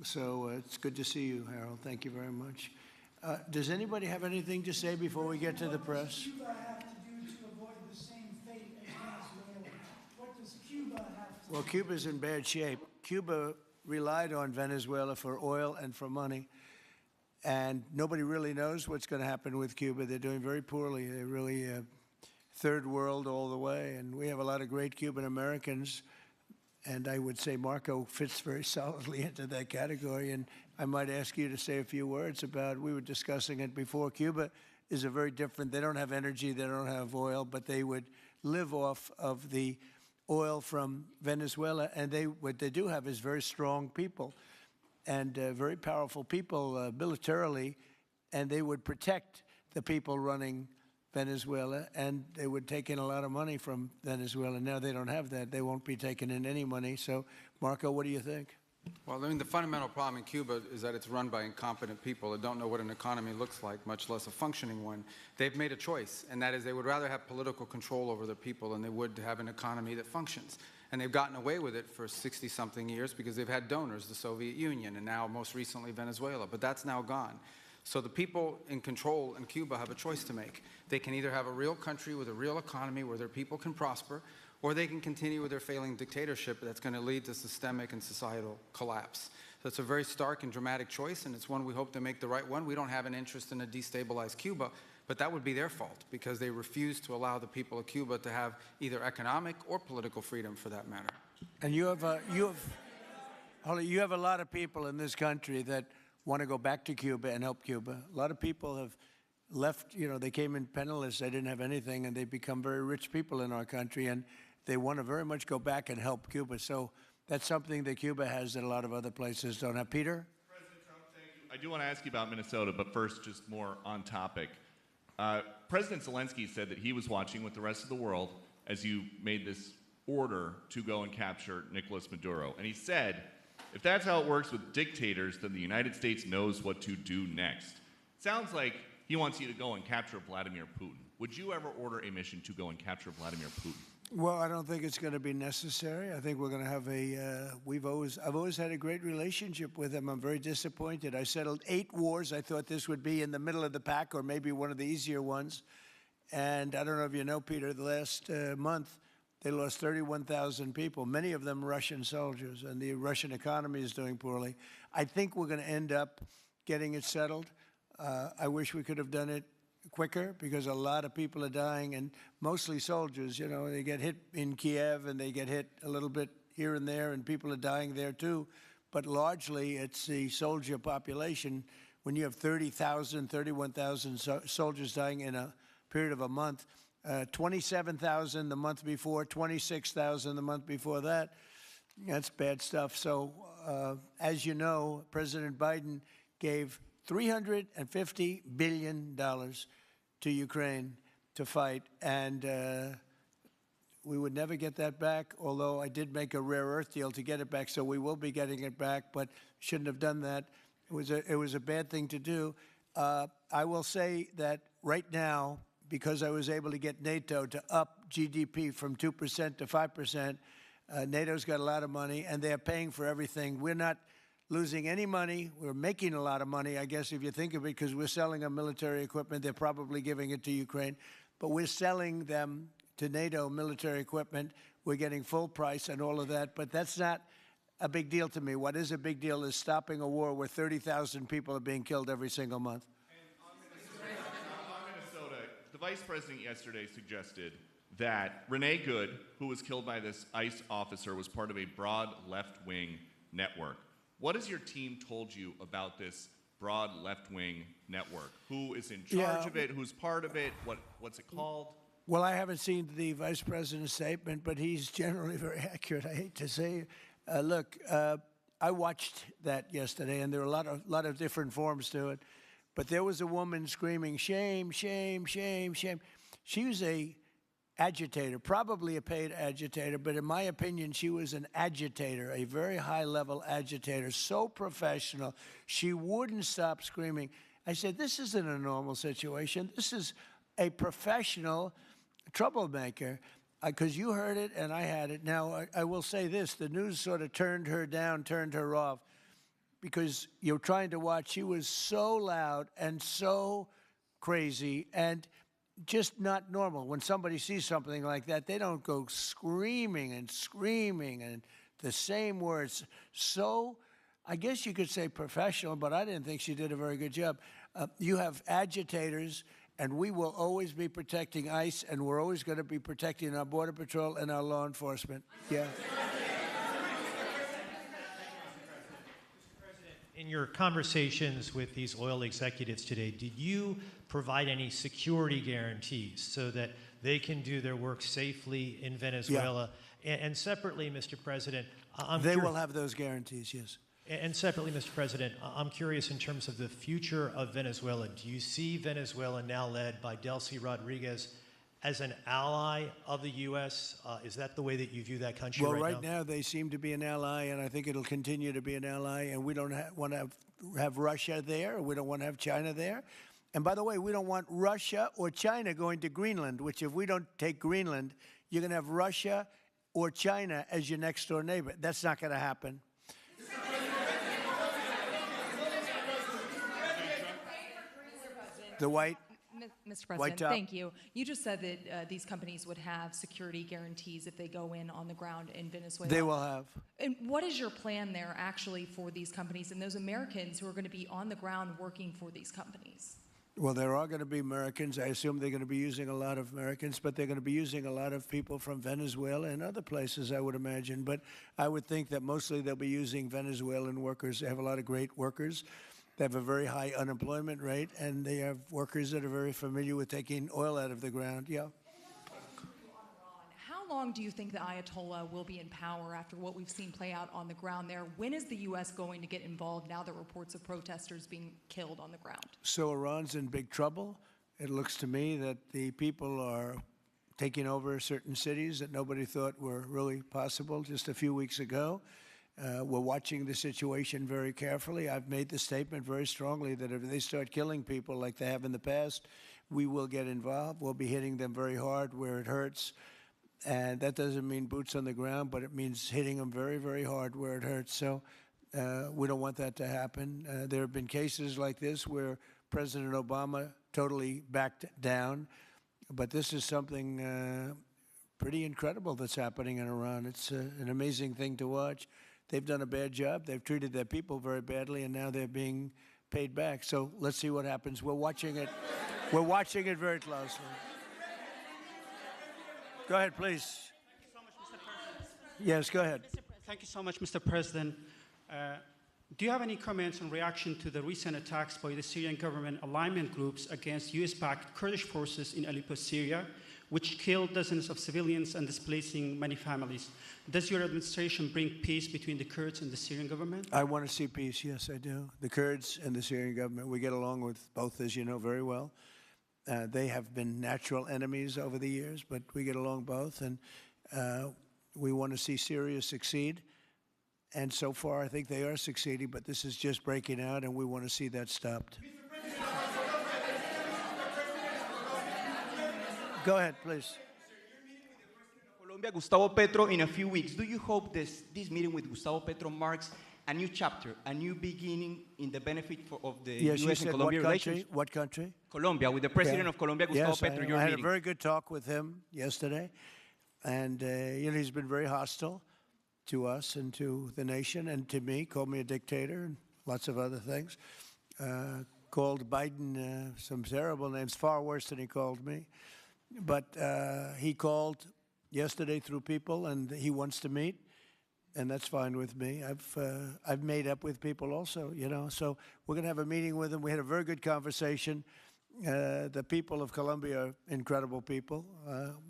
Speaker 1: So it's good to see you, Harold. Thank you very much. Does anybody have anything to say before we get to the press?
Speaker 10: What does Cuba have to do to avoid the same fate as Venezuela? What does Cuba have to do?
Speaker 1: Well, Cuba's in bad shape. Cuba relied on Venezuela for oil and for money. And nobody really knows what's going to happen with Cuba. They're doing very poorly. They're really third world all the way. And we have a lot of great Cuban Americans. And I would say Marco fits very solidly into that category. And I might ask you to say a few words about, we were discussing it before, Cuba is a very different, they don't have energy, they don't have oil, but they would live off of the oil from Venezuela. And what they do have is very strong people and very powerful people militarily, and they would protect the people running Venezuela, and they would take in a lot of money from Venezuela. Now they don't have that. They won't be taking in any money. So, Marco, what do you think?
Speaker 4: Well, I mean, the fundamental problem in Cuba is that it's run by incompetent people that don't know what an economy looks like, much less a functioning one. They've made a choice, and that is they would rather have political control over their people than they would to have an economy that functions. And they've gotten away with it for 60-something years because they've had donors, the Soviet Union, and now most recently Venezuela. But that's now gone. So the people in control in Cuba have a choice to make. They can either have a real country with a real economy where their people can prosper, or they can continue with their failing dictatorship that's going to lead to systemic and societal collapse. So it's a very stark and dramatic choice, and it's one we hope to make the right one. We don't have an interest in a destabilized Cuba, but that would be their fault because they refuse to allow the people of Cuba to have either economic or political freedom for that matter.
Speaker 1: And you have a lot of people in this country that want to go back to Cuba and help Cuba. A lot of people have left, you know, they came in penniless, they didn't have anything, and they've become very rich people in our country, and they want to very much go back and help Cuba. So that's something that Cuba has that a lot of other places don't have. Peter?
Speaker 11: President Trump, thank you. I do want to ask you about Minnesota, but first, just more on topic. President Zelensky said that he was watching with the rest of the world as you made this order to go and capture Nicolas Maduro. And he said, if that's how it works with dictators, then the United States knows what to do next. Sounds like he wants you to go and capture Vladimir Putin. Would you ever order a mission to go and capture Vladimir Putin?
Speaker 1: Well, I don't think it's going to be necessary. I think we're going to have I've always had a great relationship with him. I'm very disappointed. I settled 8 wars. I thought this would be in the middle of the pack or maybe one of the easier ones. And I don't know if you know, Peter, the last month, they lost 31,000 people, many of them Russian soldiers, and the Russian economy is doing poorly. I think we're going to end up getting it settled. I wish we could have done it quicker because a lot of people are dying, and mostly soldiers. You know, they get hit in Kiev and they get hit a little bit here and there, and people are dying there too. But largely, it's the soldier population. When you have 30,000, 31,000 soldiers dying in a period of a month, 27,000 the month before, 26,000 the month before that, that's bad stuff. So, as you know, President Biden gave $350 billion to Ukraine to fight, and we would never get that back, although I did make a rare earth deal to get it back, so we will be getting it back, but shouldn't have done that. It was a bad thing to do. I will say that right now, because I was able to get NATO to up GDP from 2% to 5%, NATO's got a lot of money, and they're paying for everything. We're not losing any money. We're making a lot of money, I guess, if you think of it, because we're selling them military equipment. They're probably giving it to Ukraine. But we're selling them to NATO military equipment. We're getting full price and all of that. But that's not a big deal to me. What is a big deal is stopping a war where 30,000 people are being killed every single month.
Speaker 11: On Minnesota, the vice president yesterday suggested that Renee Good, who was killed by this ICE officer, was part of a broad left-wing network. What has your team told you about this broad left-wing network? Who is in charge of it? Who's part of it? What's it called?
Speaker 1: Well, I haven't seen the vice president's statement, but he's generally very accurate. I hate to say. Look, I watched that yesterday, and there were a lot of different forms to it. But there was a woman screaming, "Shame, shame, shame, shame." She was a agitator, probably a paid agitator, but in my opinion, she was an agitator, a very high-level agitator, so professional. She wouldn't stop screaming. I said, this isn't a normal situation. This is a professional troublemaker, because you heard it and I had it. Now, I will say this. The news sort of turned her down, turned her off, because you're trying to watch. She was so loud and so crazy and just not normal. When somebody sees something like that, they don't go screaming and the same words. So I guess you could say professional, but I didn't think she did a very good job. You have agitators, and we will always be protecting ICE, and we're always going to be protecting our Border Patrol and our law enforcement. Yeah.
Speaker 12: In your conversations with these oil executives today, did you provide any security guarantees so that they can do their work safely in Venezuela? Yeah. And separately, Mr. President,
Speaker 1: they will have those guarantees, yes.
Speaker 12: And separately, Mr. President, I'm curious in terms of the future of Venezuela. Do you see Venezuela, now led by Delcy Rodriguez, as an ally of the U.S.? Is that the way that you view that country right now?
Speaker 1: Well, right now they seem to be an ally, and I think it'll continue to be an ally, and we don't want to have Russia there. We don't want to have China there. And by the way, we don't want Russia or China going to Greenland, which if we don't take Greenland, you're going to have Russia or China as your next-door neighbor. That's not going to happen. The white.
Speaker 13: Mr. President, thank you. You just said that these companies would have security guarantees if they go in on the ground in Venezuela.
Speaker 1: They will have.
Speaker 13: And what is your plan there actually for these companies and those Americans who are going to be on the ground working for these companies?
Speaker 1: Well, there are going to be Americans. I assume they're going to be using a lot of Americans, but they're going to be using a lot of people from Venezuela and other places, I would imagine. But I would think that mostly they'll be using Venezuelan workers. They have a lot of great workers. They have a very high unemployment rate, and they have workers that are very familiar with taking oil out of the ground. Yeah.
Speaker 13: How long do you think the Ayatollah will be in power after what we've seen play out on the ground there? When is the U.S. going to get involved now that reports of protesters being killed on the ground?
Speaker 1: So Iran's in big trouble. It looks to me that the people are taking over certain cities that nobody thought were really possible just a few weeks ago. We're watching the situation very carefully. I've made the statement very strongly that if they start killing people like they have in the past, we will get involved. We'll be hitting them very hard where it hurts. And that doesn't mean boots on the ground, but it means hitting them very, very hard where it hurts. So we don't want that to happen. There have been cases like this where President Obama totally backed down. But this is something pretty incredible that's happening in Iran. It's an amazing thing to watch. They've done a bad job. They've treated their people very badly, and now they're being paid back. So let's see what happens. We're watching it. We're watching it very closely. Go ahead, please.
Speaker 14: Thank you so much, Mr. President.
Speaker 1: Yes, go ahead.
Speaker 14: Thank you so much, Mr. President. Do you have any comments in reaction to the recent attacks by the Syrian government alignment groups against U.S.-backed Kurdish forces in Aleppo, Syria, which killed dozens of civilians and displacing many families? Does your administration bring peace between the Kurds and the Syrian government?
Speaker 1: I want to see peace, yes, I do. The Kurds and the Syrian government, we get along with both, as you know, very well. They have been natural enemies over the years, but we get along both, and we want to see Syria succeed. And so far, I think they are succeeding, but this is just breaking out, and we want to see that stopped. Go ahead, please.
Speaker 15: Colombia, Gustavo Petro, in a few weeks. Do you hope this meeting with Gustavo Petro marks a new chapter, a new beginning in the benefit of the U.S. and Colombia relations?
Speaker 1: What country?
Speaker 15: Colombia, with the president of Colombia, Gustavo Petro, your
Speaker 1: I had
Speaker 15: meeting.
Speaker 1: a very good talk with him yesterday, and he's been very hostile to us and to the nation and to me, called me a dictator and lots of other things, called Biden some terrible names, far worse than he called me. But he called yesterday through people, and he wants to meet, and that's fine with me. I've made up with people also, you know. So we're going to have a meeting with him. We had a very good conversation. The people of Colombia are incredible people.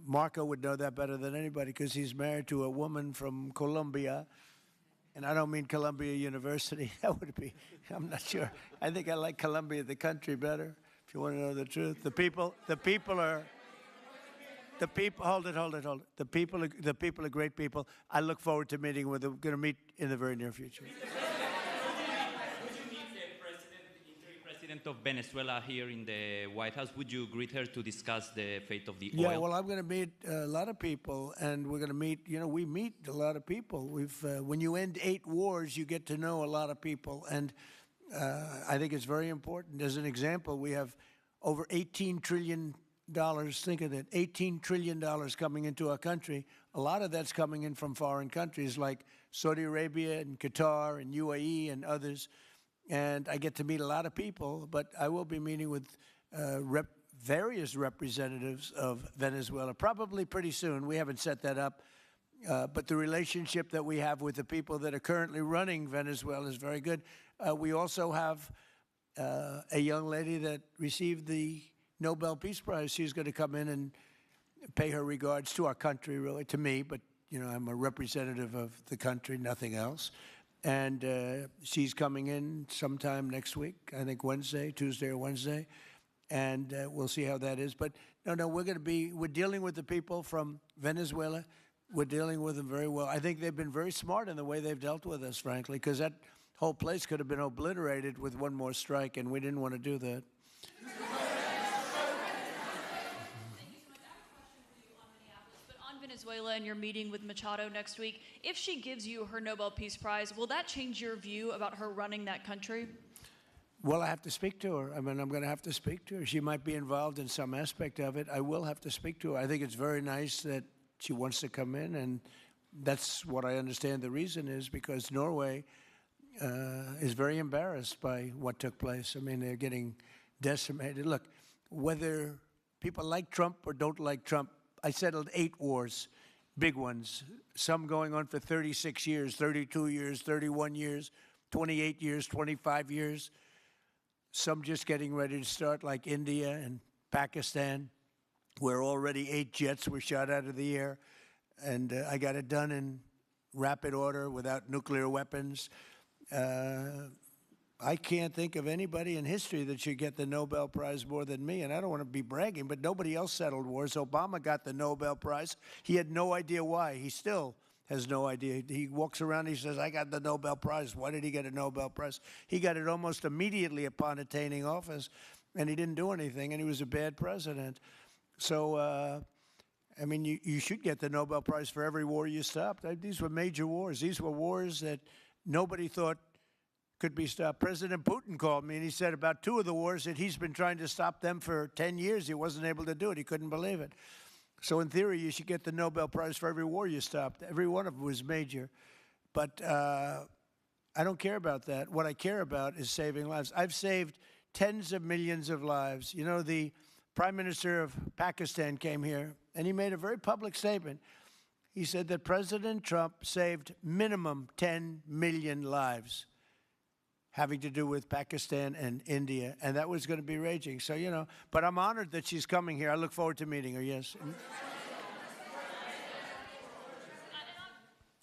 Speaker 1: Marco would know that better than anybody because he's married to a woman from Colombia. And I don't mean Columbia University. That would be, I'm not sure. I think I like Colombia, the country, better, if you want to know the truth. The people are, hold it. The people are great people. I look forward to meeting with them. We're going to meet in the very near future.
Speaker 16: Would you meet the interim president of Venezuela here in the White House? Would you greet her to discuss the fate of the oil?
Speaker 1: Yeah, well, I'm going to meet a lot of people, and we're going to meet, we meet a lot of people. When you end 8 wars, you get to know a lot of people, and I think it's very important. As an example, we have over $18 trillion, think of that, $18 trillion coming into our country. A lot of that's coming in from foreign countries like Saudi Arabia and Qatar and UAE and others. And I get to meet a lot of people, but I will be meeting with various representatives of Venezuela, probably pretty soon. We haven't set that up. But the relationship that we have with the people that are currently running Venezuela is very good. We also have a young lady that received the Nobel Peace Prize. She's going to come in and pay her regards to our country, really, to me, but, I'm a representative of the country, nothing else. And she's coming in sometime next week, I think Tuesday or Wednesday, and we'll see how that is. But no, we're dealing with the people from Venezuela. We're dealing with them very well. I think they've been very smart in the way they've dealt with us, frankly, because that whole place could have been obliterated with one more strike, and we didn't want to do that.
Speaker 17: Venezuela and your meeting with Machado next week, if she gives you her Nobel Peace Prize, will that change your view about her running that country?
Speaker 1: Well, I have to speak to her. I'm going to have to speak to her. She might be involved in some aspect of it. I will have to speak to her. I think it's very nice that she wants to come in, and that's what I understand the reason is, because Norway is very embarrassed by what took place. They're getting decimated. Look, whether people like Trump or don't like Trump, I settled 8 wars, big ones, some going on for 36 years, 32 years, 31 years, 28 years, 25 years, some just getting ready to start, like India and Pakistan, where already 8 jets were shot out of the air, and I got it done in rapid order without nuclear weapons. I can't think of anybody in history that should get the Nobel Prize more than me, and I don't want to be bragging, but nobody else settled wars. Obama got the Nobel Prize. He had no idea why. He still has no idea. He walks around and he says, I got the Nobel Prize. Why did he get a Nobel Prize? He got it almost immediately upon attaining office, and he didn't do anything, and he was a bad president. So, you should get the Nobel Prize for every war you stopped. These were major wars. These were wars that nobody thought could be stopped. President Putin called me, and he said about 2 of the wars that he's been trying to stop them for 10 years. He wasn't able to do it. He couldn't believe it. So in theory, you should get the Nobel Prize for every war you stopped. Every one of them was major. But I don't care about that. What I care about is saving lives. I've saved tens of millions of lives. The Prime Minister of Pakistan came here, and he made a very public statement. He said that President Trump saved minimum 10 million lives having to do with Pakistan and India, and that was going to be raging. So, but I'm honored that she's coming here. I look forward to meeting her, yes.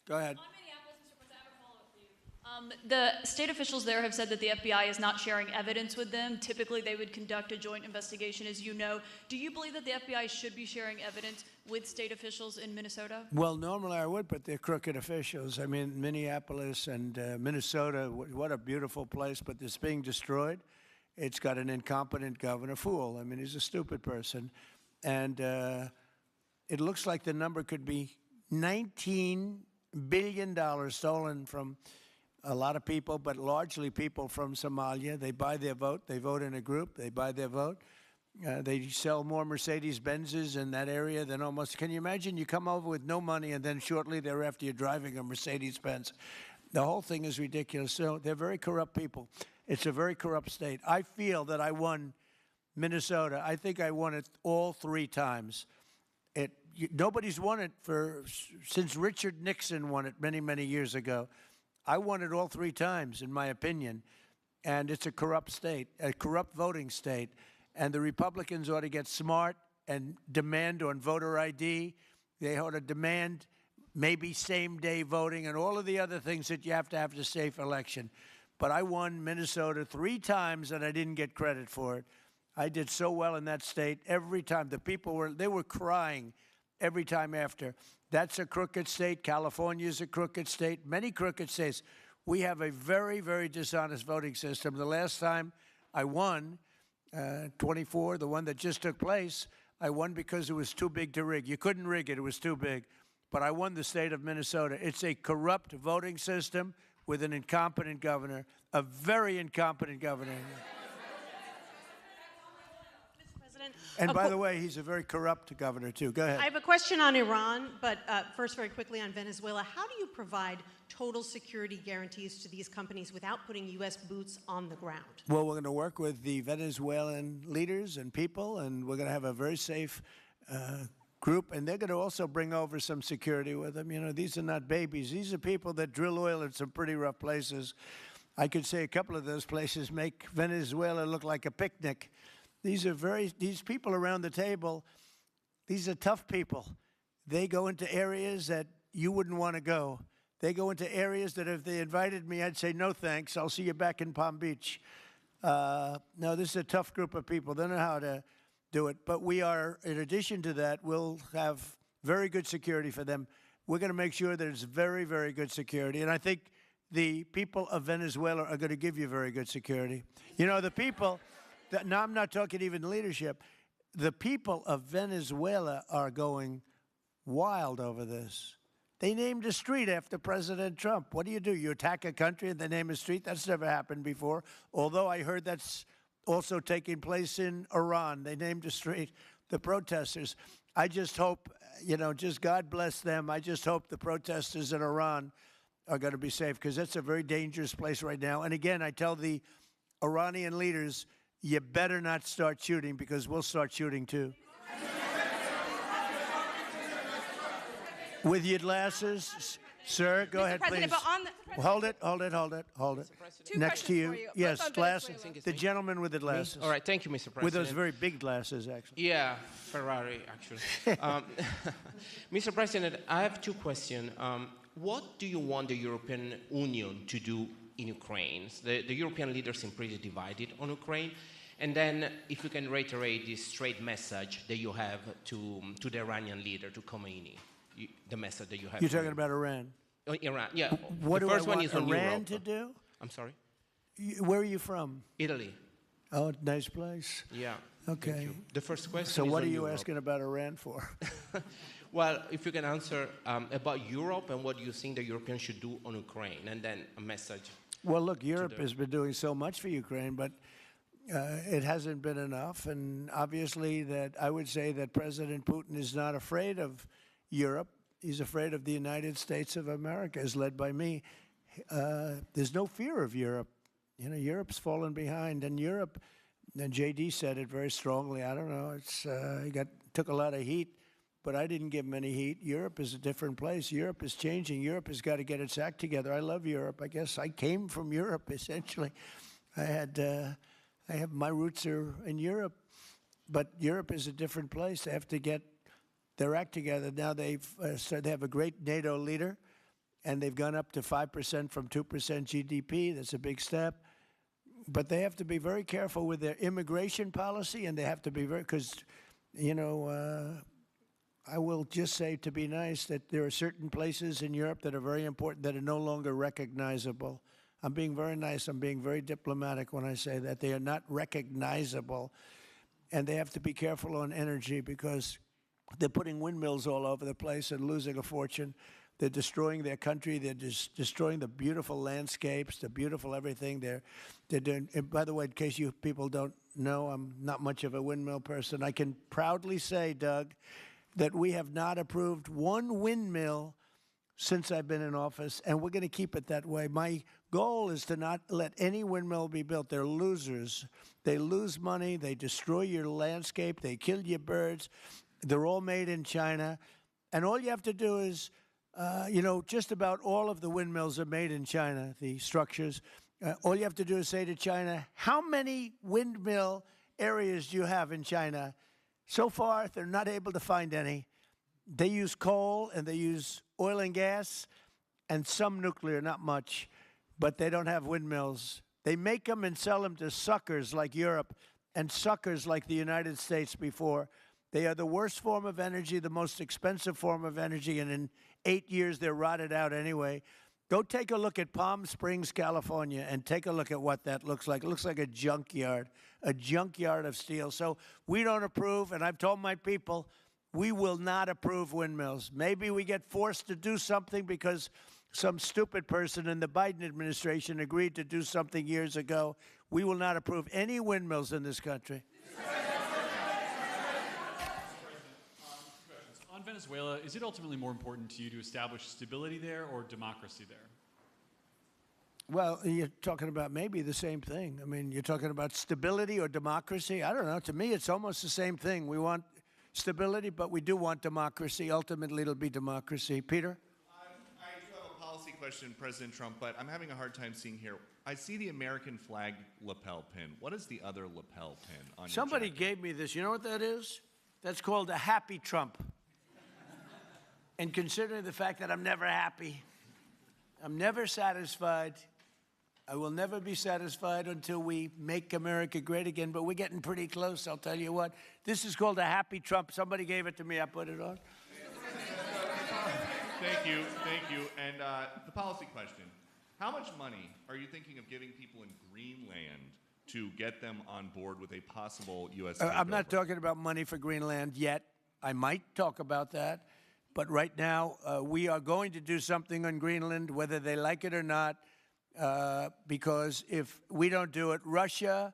Speaker 1: Go ahead.
Speaker 17: The state officials there have said that the FBI is not sharing evidence with them. Typically, they would conduct a joint investigation, as you know. Do you believe that the FBI should be sharing evidence with state officials in Minnesota?
Speaker 1: Well, normally I would, but they're crooked officials. Minneapolis and Minnesota, what a beautiful place, but it's being destroyed. It's got an incompetent governor, fool. He's a stupid person. And it looks like the number could be $19 billion stolen from a lot of people, but largely people from Somalia. They buy their vote. They vote in a group. They buy their vote. They sell more Mercedes-Benzes in that area than almost. Can you imagine? You come over with no money, and then shortly thereafter you're driving a Mercedes-Benz. The whole thing is ridiculous. So they're very corrupt people. It's a very corrupt state. I feel that I won Minnesota. I think I won it all 3 times. Nobody's won it since Richard Nixon won it many, many years ago. I won it all 3 times, in my opinion, and it's a corrupt state, a corrupt voting state, And the Republicans ought to get smart and demand on voter ID. They ought to demand maybe same-day voting and all of the other things that you have to have a safe election. But I won Minnesota 3 times, and I didn't get credit for it. I did so well in that state every time. The people were crying every time after. That's a crooked state. California is a crooked state. Many crooked states. We have a very, very dishonest voting system. The last time I won, 24, the one that just took place, I won because it was too big to rig. You couldn't rig it. It was too big. But I won the state of Minnesota. It's a corrupt voting system with an incompetent governor, a very incompetent governor. And by the way, he's a very corrupt governor, too. Go ahead.
Speaker 18: I have a question on Iran, but first, very quickly on Venezuela. How do you provide total security guarantees to these companies without putting U.S. boots on the ground?
Speaker 1: Well, we're going to work with the Venezuelan leaders and people, and we're going to have a very safe group, and they're going to also bring over some security with them. You know, these are not babies. These are people that drill oil in some pretty rough places. I could say a couple of those places make Venezuela look like a picnic. These people around the table, these are tough people. They go into areas that you wouldn't want to go. They go into areas that if they invited me, I'd say, no thanks, I'll see you back in Palm Beach. No, this is a tough group of people. They know how to do it. But we are, in addition to that, we'll have very good security for them. We're going to make sure there's very, very good security. And I think the people of Venezuela are going to give you very good security. You know, the people... Now, I'm not talking even leadership. The people of Venezuela are going wild over this. They named a street after President Trump. What do? You attack a country and they name a street? That's never happened before, although I heard that's also taking place in Iran. They named a street, the protesters. I just hope, you know, just God bless them. I just hope the protesters in Iran are going to be safe, because that's a very dangerous place right now. And again, I tell the Iranian leaders, you better not start shooting, because we'll start shooting too. With your glasses, sir, go ahead, please. Hold it. Next to you. Yes, glasses. The gentleman with the glasses.
Speaker 19: All right, thank you, Mr. President.
Speaker 1: With those very big glasses, actually.
Speaker 19: Yeah, Ferrari, actually. Mr. President, I have 2 questions. What do you want the European Union to do in Ukraine? The European leaders seem pretty divided on Ukraine. And then, if you can reiterate this straight message that you have to the Iranian leader, to Khomeini, the message that you have.
Speaker 1: You're talking about Iran?
Speaker 19: Iran, yeah.
Speaker 1: What
Speaker 19: the
Speaker 1: do
Speaker 19: first
Speaker 1: I want
Speaker 19: one is on
Speaker 1: Iran
Speaker 19: Europe.
Speaker 1: to do?
Speaker 19: I'm sorry?
Speaker 1: Where are you from?
Speaker 19: Italy.
Speaker 1: Oh, nice place.
Speaker 19: Yeah.
Speaker 1: Okay.
Speaker 19: The first question
Speaker 1: So
Speaker 19: is
Speaker 1: what
Speaker 19: on
Speaker 1: are you
Speaker 19: Europe.
Speaker 1: asking about Iran for?
Speaker 19: Well, if you can answer about Europe and what you think the Europeans should do on Ukraine, and then a message.
Speaker 1: Well, look, Europe has been doing so much for Ukraine, but it hasn't been enough. And obviously that I would say that President Putin is not afraid of Europe. He's afraid of the United States of America, as led by me. There's no fear of Europe. You know, Europe's fallen behind. And Europe, and JD said it very strongly, I don't know, he took a lot of heat, but I didn't give him any heat. Europe is a different place. Europe is changing. Europe has got to get its act together. I love Europe. I guess I came from Europe, essentially. My roots are in Europe, but Europe is a different place. They have to get their act together. Now they have a great NATO leader, and they've gone up to 5% from 2% GDP. That's a big step. But they have to be very careful with their immigration policy, and they have to be because, you know, I will just say, to be nice, that there are certain places in Europe that are very important that are no longer recognizable. I'm being very nice. I'm being very diplomatic when I say that. They are not recognizable. And they have to be careful on energy, because they're putting windmills all over the place and losing a fortune. They're destroying their country. They're destroying the beautiful landscapes, the beautiful everything. They're doing. And by the way, in case you people don't know, I'm not much of a windmill person. I can proudly say, Doug, that we have not approved one windmill since I've been in office, and we're going to keep it that way. My goal is to not let any windmill be built. They're losers. They lose money. They destroy your landscape. They kill your birds. They're all made in China. And all you have to do is, you know, just about all of the windmills are made in China, the structures. All you have to do is say to China, how many windmill areas do you have in China? So far, they're not able to find any. They use coal and they use oil and gas and some nuclear, not much, but they don't have windmills. They make them and sell them to suckers like Europe and suckers like the United States before. They are the worst form of energy, the most expensive form of energy, and in 8 years they're rotted out anyway. Go take a look at Palm Springs, California, and take a look at what that looks like. It looks like a junkyard of steel. So we don't approve, and I've told my people, we will not approve windmills. Maybe we get forced to do something because some stupid person in the Biden administration agreed to do something years ago. We will not approve any windmills in this country.
Speaker 20: On Venezuela, is it ultimately more important to you to establish stability there or democracy there?
Speaker 1: Well, you're talking about maybe the same thing. I mean, you're talking about stability or democracy? I don't know. To me, it's almost the same thing. We want stability, but we do want democracy. Ultimately, it'll be democracy. Peter?
Speaker 11: I do have a policy question, President Trump, but I'm having a hard time seeing here. I see the American flag lapel pin. What is the other lapel pin on
Speaker 1: Somebody
Speaker 11: your jacket?
Speaker 1: gave me this. You know what that is? That's called a happy Trump. And considering the fact that I'm never happy, I'm never satisfied, I will never be satisfied until we make America great again, but we're getting pretty close, I'll tell you what. This is called a happy Trump. Somebody gave it to me, I put it on.
Speaker 11: Thank you, thank you. And the policy question. How much money are you thinking of giving people in Greenland to get them on board with a possible U.S.
Speaker 1: I'm not talking about money for Greenland yet. I might talk about that. But right now, we are going to do something on Greenland, whether they like it or not, because if we don't do it, Russia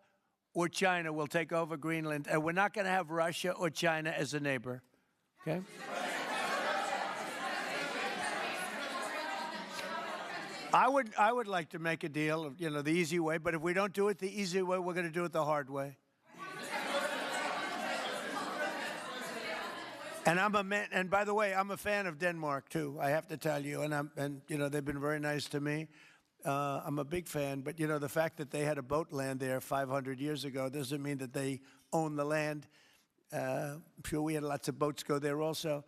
Speaker 1: or China will take over Greenland, and we're not going to have Russia or China as a neighbor, okay? I would like to make a deal, you know, the easy way, but if we don't do it the easy way, we're going to do it the hard way. And I'm a man, and by the way, I'm a fan of Denmark too. I have to tell you, and you know they've been very nice to me. I'm a big fan, but you know the fact that they had a boat land there 500 years ago doesn't mean that they own the land. I'm sure we had lots of boats go there also,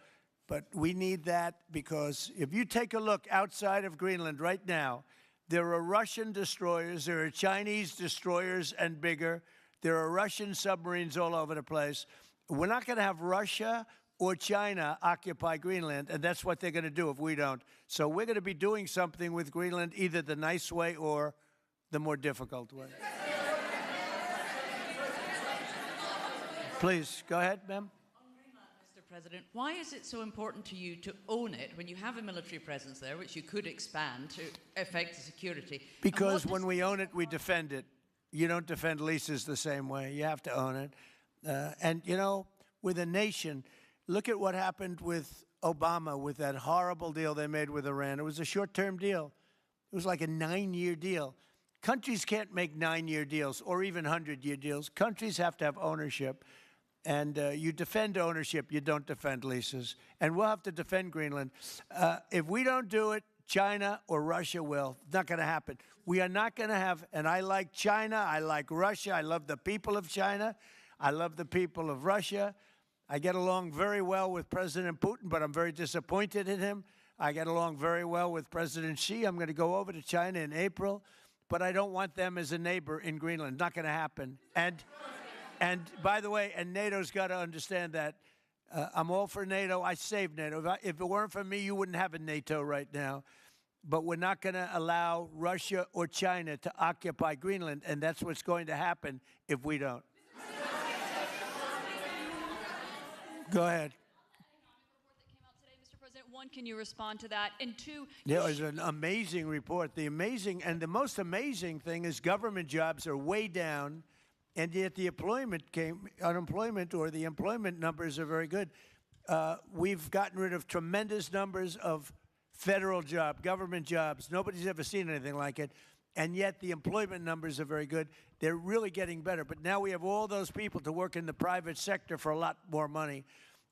Speaker 1: but we need that because if you take a look outside of Greenland right now, there are Russian destroyers, there are Chinese destroyers and bigger, there are Russian submarines all over the place. We're not going to have Russia or China occupy Greenland, and that's what they're going to do if we don't. So we're going to be doing something with Greenland, either the nice way or the more difficult way. Please, go ahead, ma'am.
Speaker 21: Mr. President, why is it so important to you to own it when you have a military presence there, which you could expand to affect security?
Speaker 1: Because when we own it, we defend it. You don't defend leases the same way. You have to own it. And, you know, with a nation, look at what happened with Obama, with that horrible deal they made with Iran. It was a short-term deal. It was like a 9-year deal. Countries can't make 9-year deals or even 100-year deals. Countries have to have ownership. And you defend ownership, you don't defend leases. And we'll have to defend Greenland. If we don't do it, China or Russia will. It's not going to happen. We are not going to have, and I like China, I like Russia, I love the people of China, I love the people of Russia. I get along very well with President Putin, but I'm very disappointed in him. I get along very well with President Xi. I'm going to go over to China in April, but I don't want them as a neighbor in Greenland. Not going to happen. And by the way, and NATO's got to understand that. I'm all for NATO. I saved NATO. If it weren't for me, you wouldn't have a NATO right now. But we're not going to allow Russia or China to occupy Greenland, and that's what's going to happen if we don't. Go ahead.
Speaker 17: Mr. President, one, can you respond to that? And two,
Speaker 1: Yeah, it was an amazing report. The most amazing thing is government jobs are way down, and yet the unemployment or the employment numbers are very good. We've gotten rid of tremendous numbers of federal government jobs. Nobody's ever seen anything like it. And yet the employment numbers are very good. They're really getting better. But now we have all those people to work in the private sector for a lot more money.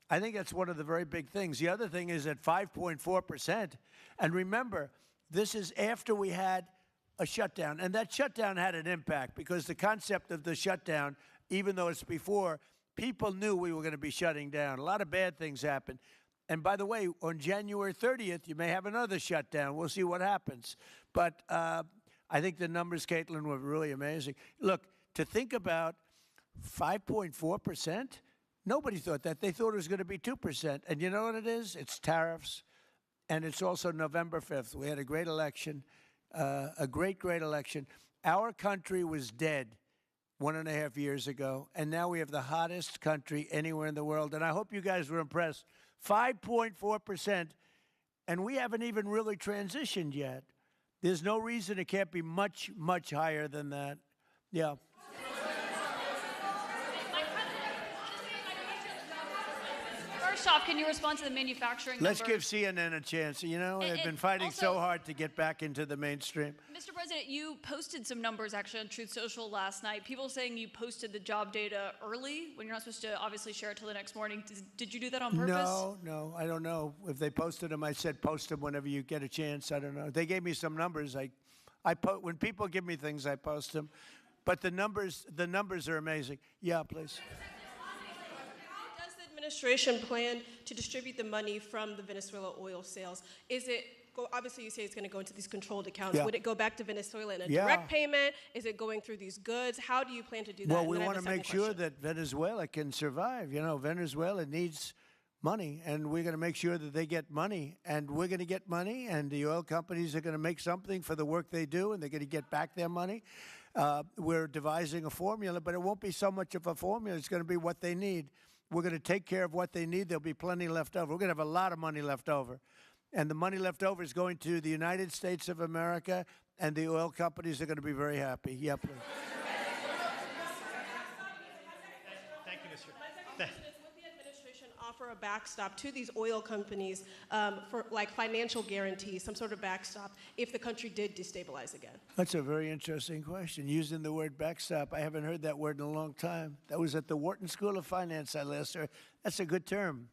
Speaker 1: I think that's one of the very big things. The other thing is at 5.4%. And remember, this is after we had a shutdown. And that shutdown had an impact because the concept of the shutdown even though it's before, people knew we were going to be shutting down. A lot of bad things happened. And by the way, on January 30th, you may have another shutdown. We'll see what happens. But I think the numbers, Caitlin, were really amazing. Look, to think about 5.4%, nobody thought that. They thought it was going to be 2%. And you know what it is? It's tariffs. And it's also November 5th. We had a great election, a great election. Our country was dead 1.5 years ago, and now we have the hottest country anywhere in the world. And I hope you guys were impressed. 5.4%, and we haven't even really transitioned yet. There's no reason it can't be much, much higher than that. Yeah.
Speaker 17: First off, can you respond to the manufacturing
Speaker 1: Let's
Speaker 17: numbers?
Speaker 1: give CNN a chance. You know, they've been fighting
Speaker 17: also,
Speaker 1: so hard to get back into the mainstream.
Speaker 17: Mr. President, you posted some numbers actually on Truth Social last night. People saying you posted the job data early when you're not supposed to obviously share it till the next morning. Did you do that on purpose?
Speaker 1: No, I don't know. If they posted them, I said post them whenever you get a chance. I don't know. They gave me some numbers. When people give me things, I post them. But the numbers are amazing. Yeah, please.
Speaker 3: Administration plan to distribute the money from the Venezuela oil sales? Is it, obviously you say it's going to go into these controlled accounts.
Speaker 1: Yeah.
Speaker 3: Would it go back to Venezuela in a
Speaker 1: Yeah.
Speaker 3: direct payment? Is it going through these goods? How do you plan to do that?
Speaker 1: Well,
Speaker 3: And
Speaker 1: we
Speaker 3: then I have
Speaker 1: want
Speaker 3: a
Speaker 1: to make
Speaker 3: second
Speaker 1: sure
Speaker 3: question.
Speaker 1: that Venezuela can survive. You know, Venezuela needs money, and we're going to make sure that they get money. And we're going to get money, and the oil companies are going to make something for the work they do, and they're going to get back their money. We're devising a formula, but it won't be so much of a formula. It's going to be what they need. We're going to take care of what they need. There'll be plenty left over. We're going to have a lot of money left over. And the money left over is going to the United States of America, and the oil companies are going to be very happy. Yeah, please.
Speaker 12: Thank you, Mr.
Speaker 3: My second question is, would the administration offer a backstop to these oil companies for like financial guarantees, some sort of backstop, if the country did destabilize again?
Speaker 1: That's a very interesting question. Using the word backstop, I haven't heard that word in a long time. That was at the Wharton School of Finance I last heard. That's a good term.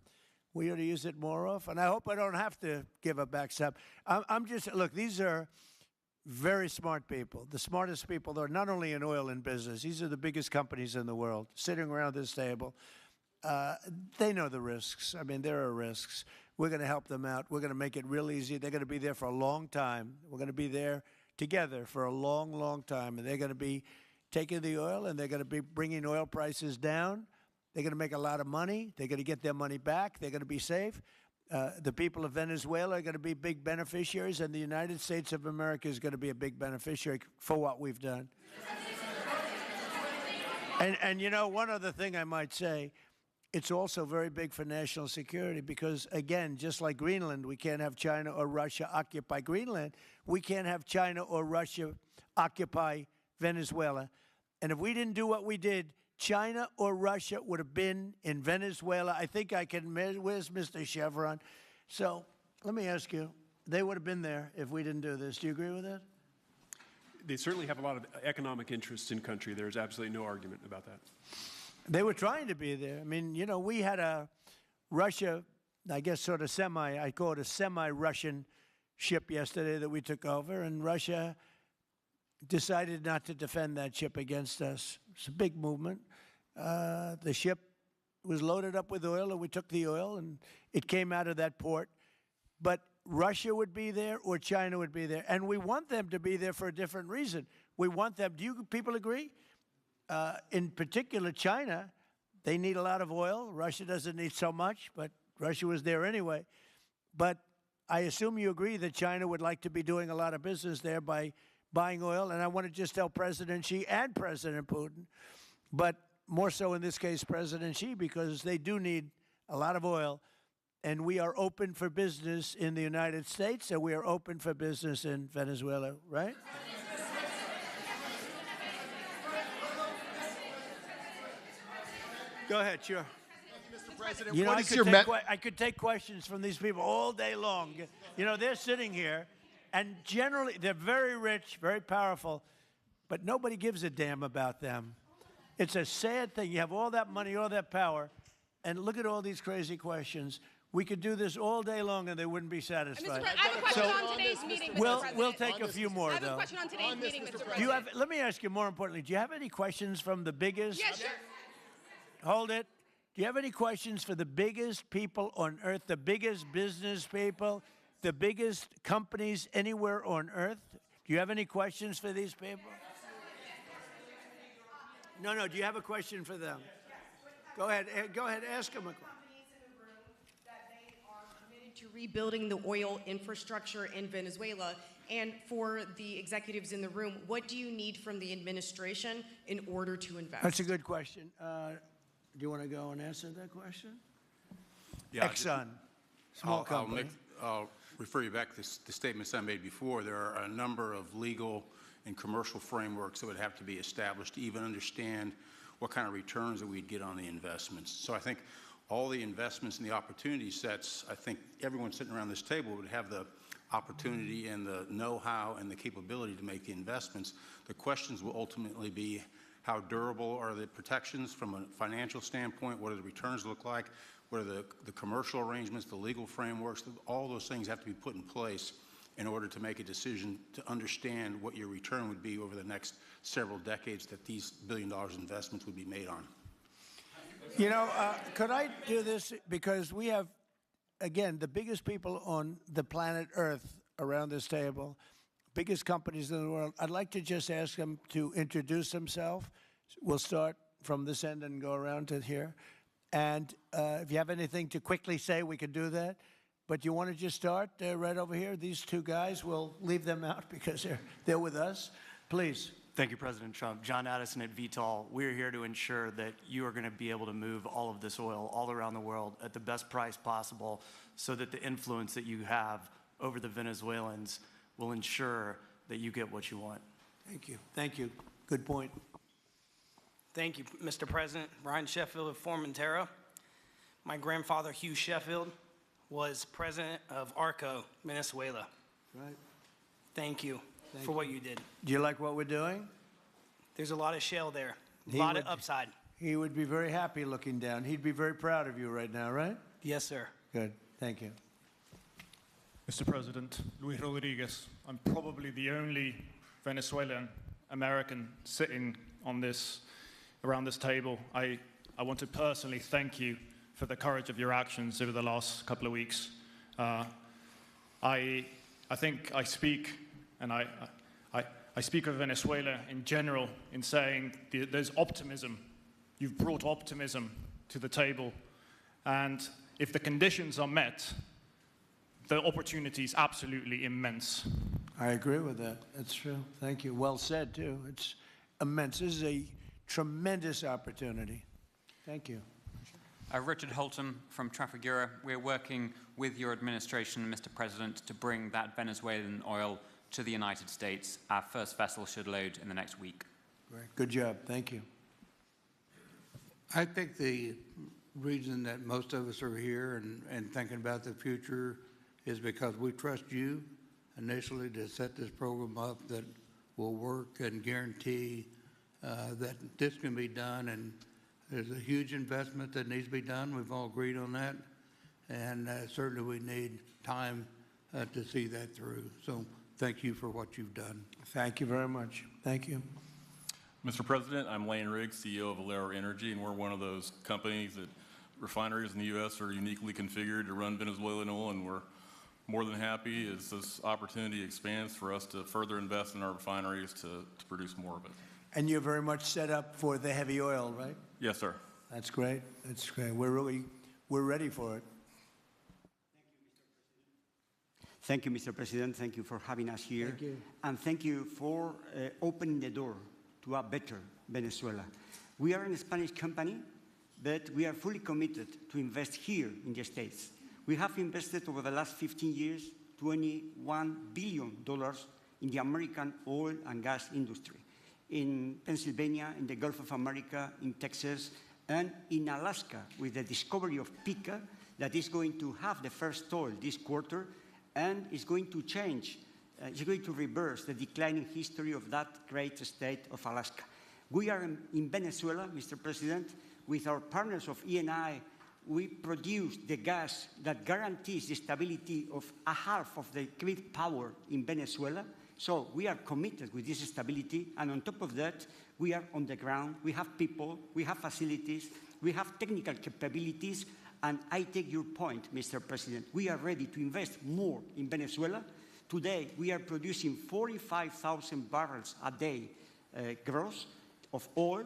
Speaker 1: We ought to use it more often. I hope I don't have to give a backstop. Look, these are very smart people, the smartest people. They're not only in oil and business. These are the biggest companies in the world sitting around this table. They know the risks. I mean, there are risks. We're going to help them out. We're going to make it real easy. They're going to be there for a long time. We're going to be there together for a long, long time. And they're going to be taking the oil, and they're going to be bringing oil prices down. They're going to make a lot of money. They're going to get their money back. They're going to be safe. The people of Venezuela are going to be big beneficiaries, and the United States of America is going to be a big beneficiary for what we've done. And you know, one other thing I might say, it's also very big for national security because, again, just like Greenland, we can't have China or Russia occupy Greenland. We can't have China or Russia occupy Venezuela. And if we didn't do what we did, China or Russia would have been in Venezuela. I think I can, where's Mr. Chevron? So let me ask you, they would have been there if we didn't do this. Do you agree with that?
Speaker 6: They certainly have a lot of economic interest in country. There's absolutely no argument about that.
Speaker 1: They were trying to be there. I mean, you know, we had a Russia, I guess sort of I call it a semi-Russian ship yesterday that we took over, and Russia decided not to defend that ship against us. It's a big movement. The ship was loaded up with oil, and we took the oil, and it came out of that port. But Russia would be there or China would be there. And we want them to be there for a different reason. We want them, do you people agree? In particular, China, they need a lot of oil. Russia doesn't need so much, but Russia was there anyway. But I assume you agree that China would like to be doing a lot of business there by buying oil. And I want to just tell President Xi and President Putin, but more so in this case, President Xi, because they do need a lot of oil. And we are open for business in the United States, and we are open for business in Venezuela, right? Go ahead, sure.
Speaker 22: Mr. President,
Speaker 1: You know,
Speaker 22: what is your
Speaker 1: I could take questions from these people all day long. You know, they're sitting here, and generally they're very rich, very powerful, but nobody gives a damn about them. It's a sad thing. You have all that money, all that power, and look at all these crazy questions. We could do this all day long, and they wouldn't be satisfied.
Speaker 23: I have a question on today's meeting, Mr. President.
Speaker 1: We'll take a few more,
Speaker 23: I have
Speaker 1: though.
Speaker 23: a question on today's meeting, Mr. President.
Speaker 1: Let me ask you more importantly, do you have any questions from the biggest?
Speaker 23: Yeah, sure.
Speaker 1: Hold it. Do you have any questions for the biggest people on earth, the biggest business people, the biggest companies anywhere on earth? Do you have any questions for these people? No. Do you have a question for them? Go ahead. Go ahead. Ask them a question.
Speaker 5: To rebuilding the oil infrastructure in Venezuela. And for the executives in the room, what do you need from the administration in order to invest?
Speaker 1: That's a good question. Do you want to go and answer that question?
Speaker 7: Yeah,
Speaker 1: Exxon, small company.
Speaker 7: I'll refer you back to the statements I made before. There are a number of legal and commercial frameworks that would have to be established to even understand what kind of returns that we'd get on the investments. So I think all the investments and the opportunity sets, I think everyone sitting around this table would have the opportunity and the know-how and the capability to make the investments. The questions will ultimately be how durable are the protections from a financial standpoint, what do the returns look like, what are the commercial arrangements, the legal frameworks, all those things have to be put in place in order to make a decision to understand what your return would be over the next several decades that these $1 billion investments would be made on.
Speaker 1: You know, could I do this? Because we have, again, the biggest people on the planet Earth around this table, biggest companies in the world. I'd like to just ask them to introduce themselves. We'll start from this end and go around to here. And if you have anything to quickly say, we can do that. But you want to just start right over here? These two guys, we'll leave them out because they're with us. Please.
Speaker 22: Thank you, President Trump. John Addison at VTOL. We're here to ensure that you are going to be able to move all of this oil all around the world at the best price possible so that the influence that you have over the Venezuelans will ensure that you get what you want.
Speaker 1: Thank you. Thank you. Good point.
Speaker 24: Thank you, Mr. President. Brian Sheffield of Formentera. My grandfather, Hugh Sheffield, was president of ARCO, Venezuela.
Speaker 1: Right.
Speaker 24: Thank you for what you did.
Speaker 1: Do you like what we're doing?
Speaker 24: There's a lot of shale there, a lot of upside.
Speaker 1: He would be very happy looking down. He'd be very proud of you right now, right?
Speaker 24: Yes, sir.
Speaker 1: Good. Thank you.
Speaker 25: Mr. President, Luis Rodriguez. I'm probably the only Venezuelan American sitting on around this table. I want to personally thank you for the courage of your actions over the last couple of weeks. I think I speak, and I speak of Venezuela in general in saying there's optimism. You've brought optimism to the table, and if the conditions are met, the opportunity is absolutely immense.
Speaker 1: I agree with that. That's true. Thank you. Well said, too. It's immense. This is a tremendous opportunity. Thank you.
Speaker 26: Richard Holton from Trafigura. We're working with your administration, Mr. President, to bring that Venezuelan oil to the United States. Our first vessel should load in the next week.
Speaker 1: Great. Good job. Thank you.
Speaker 9: I think the reason that most of us are here and thinking about the future is because we trust you initially to set this program up that will work and guarantee that this can be done. And there's a huge investment that needs to be done. We've all agreed on that. And certainly we need time to see that through. So thank you for what you've done.
Speaker 1: Thank you very much. Thank you.
Speaker 27: Mr. President, I'm Lane Riggs, CEO of Valero Energy, and we're one of those companies that refineries in the U.S. are uniquely configured to run Venezuelan oil, and we're more than happy as this opportunity expands for us to further invest in our refineries to produce more of it.
Speaker 1: And you're very much set up for the heavy oil, right?
Speaker 27: Yes, sir.
Speaker 1: That's great. That's great. We're ready for it.
Speaker 28: Thank you, Mr. President. Thank you for having us here.
Speaker 1: Thank you.
Speaker 28: And thank you for opening the door to a better Venezuela. We are a Spanish company, but we are fully committed to invest here in the States. We have invested over the last 15 years $21 billion in the American oil and gas industry, in Pennsylvania, in the Gulf of America, in Texas, and in Alaska with the discovery of Pica that is going to have the first oil this quarter and is going to change, is going to reverse the declining history of that great state of Alaska. We are in Venezuela, Mr. President, with our partners of ENI. We produce the gas that guarantees the stability of a half of the grid power in Venezuela. So we are committed with this stability, and on top of that, we are on the ground, we have people, we have facilities, we have technical capabilities, and I take your point, Mr. President. We are ready to invest more in Venezuela. Today, we are producing 45,000 barrels a day gross of oil,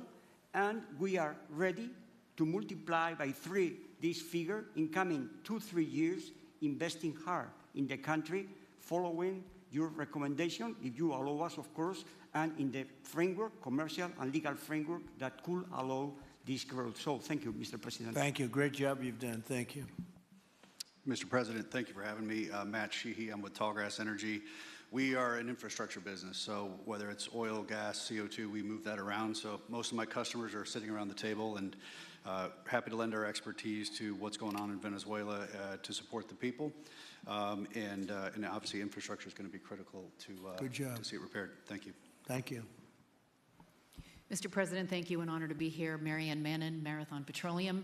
Speaker 28: and we are ready to multiply by 3 this figure in coming 2-3 years, investing hard in the country, following your recommendation, if you allow us, of course, and in the framework, commercial and legal framework that could allow this growth. So thank you, Mr. President.
Speaker 1: Thank you. Great job you've done. Thank you.
Speaker 2: Mr. President, thank you for having me. Matt Sheehy, I'm with Tallgrass Energy. We are an infrastructure business, so whether it's oil, gas, CO2, we move that around. So most of my customers are sitting around the table and happy to lend our expertise to what's going on in Venezuela to support the people. And obviously infrastructure is going to be critical to see it repaired. Thank you.
Speaker 1: Thank you.
Speaker 4: Mr. President, thank you. An honor to be here. Marianne Mannon, Marathon Petroleum.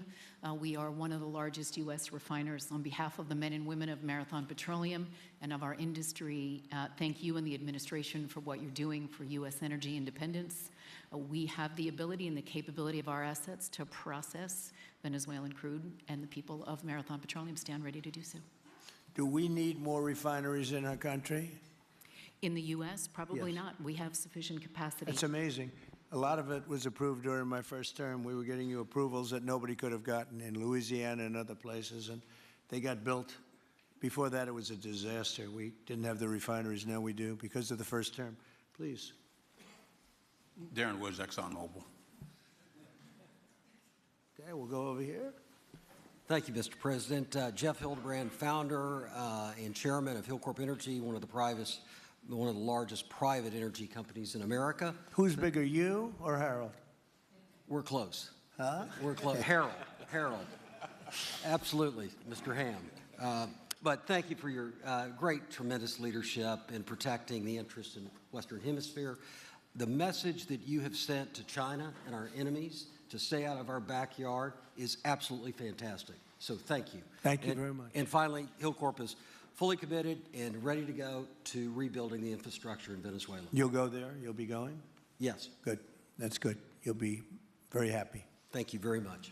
Speaker 4: We are one of the largest U.S. refiners. On behalf of the men and women of Marathon Petroleum and of our industry, thank you and the administration for what you're doing for U.S. energy independence. We have the ability and the capability of our assets to process Venezuelan crude, and the people of Marathon Petroleum stand ready to do so.
Speaker 1: Do we need more refineries in our country?
Speaker 4: In the U.S., probably
Speaker 1: Yes.
Speaker 4: not. We have sufficient capacity.
Speaker 1: It's amazing. A lot of it was approved during my first term. We were getting you approvals that nobody could have gotten in Louisiana and other places, and they got built. Before that, it was a disaster. We didn't have the refineries. Now we do because of the first term. Please.
Speaker 7: Darren Woods, ExxonMobil.
Speaker 1: Okay, we'll go over here.
Speaker 8: Thank you, Mr. President. Jeff Hildebrand, founder and chairman of Hillcorp Energy, one of the largest private energy companies in America.
Speaker 1: Who's bigger, you or Harold?
Speaker 8: We're close.
Speaker 1: Huh?
Speaker 8: We're close. Harold. Absolutely, Mr. Hamm. But thank you for your great, tremendous leadership in protecting the interests in the Western Hemisphere. The message that you have sent to China and our enemies to stay out of our backyard is absolutely fantastic. So thank you.
Speaker 1: Thank you very much.
Speaker 8: And finally, Hillcorp is fully committed and ready to go to rebuilding the infrastructure in Venezuela.
Speaker 1: You'll go there? You'll be going?
Speaker 8: Yes.
Speaker 1: Good. That's good. You'll be very happy.
Speaker 8: Thank you very much.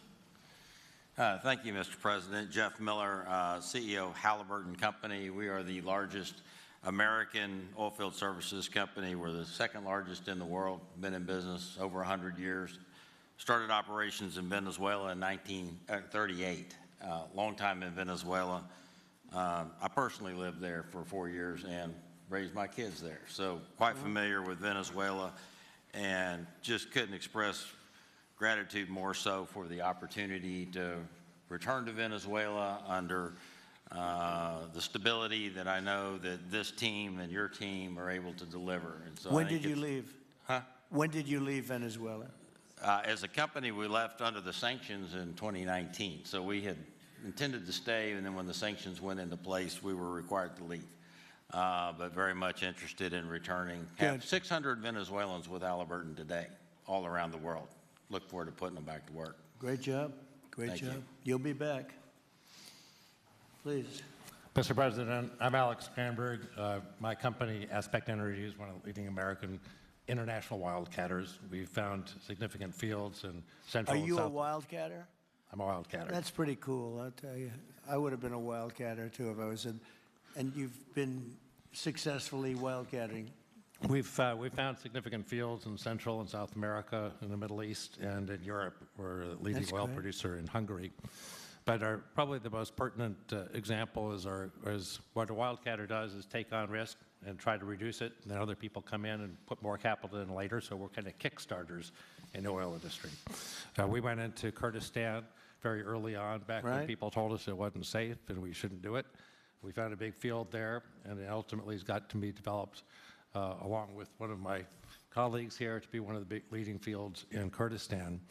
Speaker 10: Thank you, Mr. President. Jeff Miller, CEO of Halliburton Company. We are the largest American oilfield services company. We're the second largest in the world. Been in business over 100 years. Started operations in Venezuela in 1938. Long time in Venezuela. I personally lived there for 4 years and raised my kids there. So quite familiar with Venezuela, and just couldn't express gratitude more so for the opportunity to return to Venezuela under the stability that I know that this team and your team are able to deliver. And so
Speaker 1: When did you leave?
Speaker 10: Huh?
Speaker 1: When did you leave Venezuela?
Speaker 10: As a company, we left under the sanctions in 2019. So we had intended to stay, and then when the sanctions went into place, we were required to leave. But very much interested in returning. Have 600 Venezuelans with Halliburton today, all around the world. Look forward to putting them back to work.
Speaker 1: Great job. Great
Speaker 10: Thank
Speaker 1: job.
Speaker 10: you.
Speaker 1: You'll be back. Please.
Speaker 13: Mr. President, I'm Alex Cranberg. My company, Aspect Energy, is one of the leading American international wildcatters. We've found significant fields in Central and
Speaker 1: Are you
Speaker 13: South.
Speaker 1: a wildcatter?
Speaker 13: I'm a wildcatter.
Speaker 1: That's pretty cool, I'll tell you. I would have been a wildcatter, too, if I was in. And you've been successfully wildcatting.
Speaker 13: We've found significant fields in Central and South America, in the Middle East, and in Europe. We're a leading
Speaker 1: That's
Speaker 13: oil
Speaker 1: great.
Speaker 13: producer in Hungary. But probably the most pertinent example is what a wildcatter does is take on risk and try to reduce it, and then other people come in and put more capital in later, so we're kind of kickstarters in the oil industry. We went into Kurdistan very early on, back when
Speaker 1: Right.
Speaker 13: people told us it wasn't safe and we shouldn't do it. We found a big field there, and it ultimately has got to be developed along with one of my colleagues here to be one of the big leading fields in Kurdistan.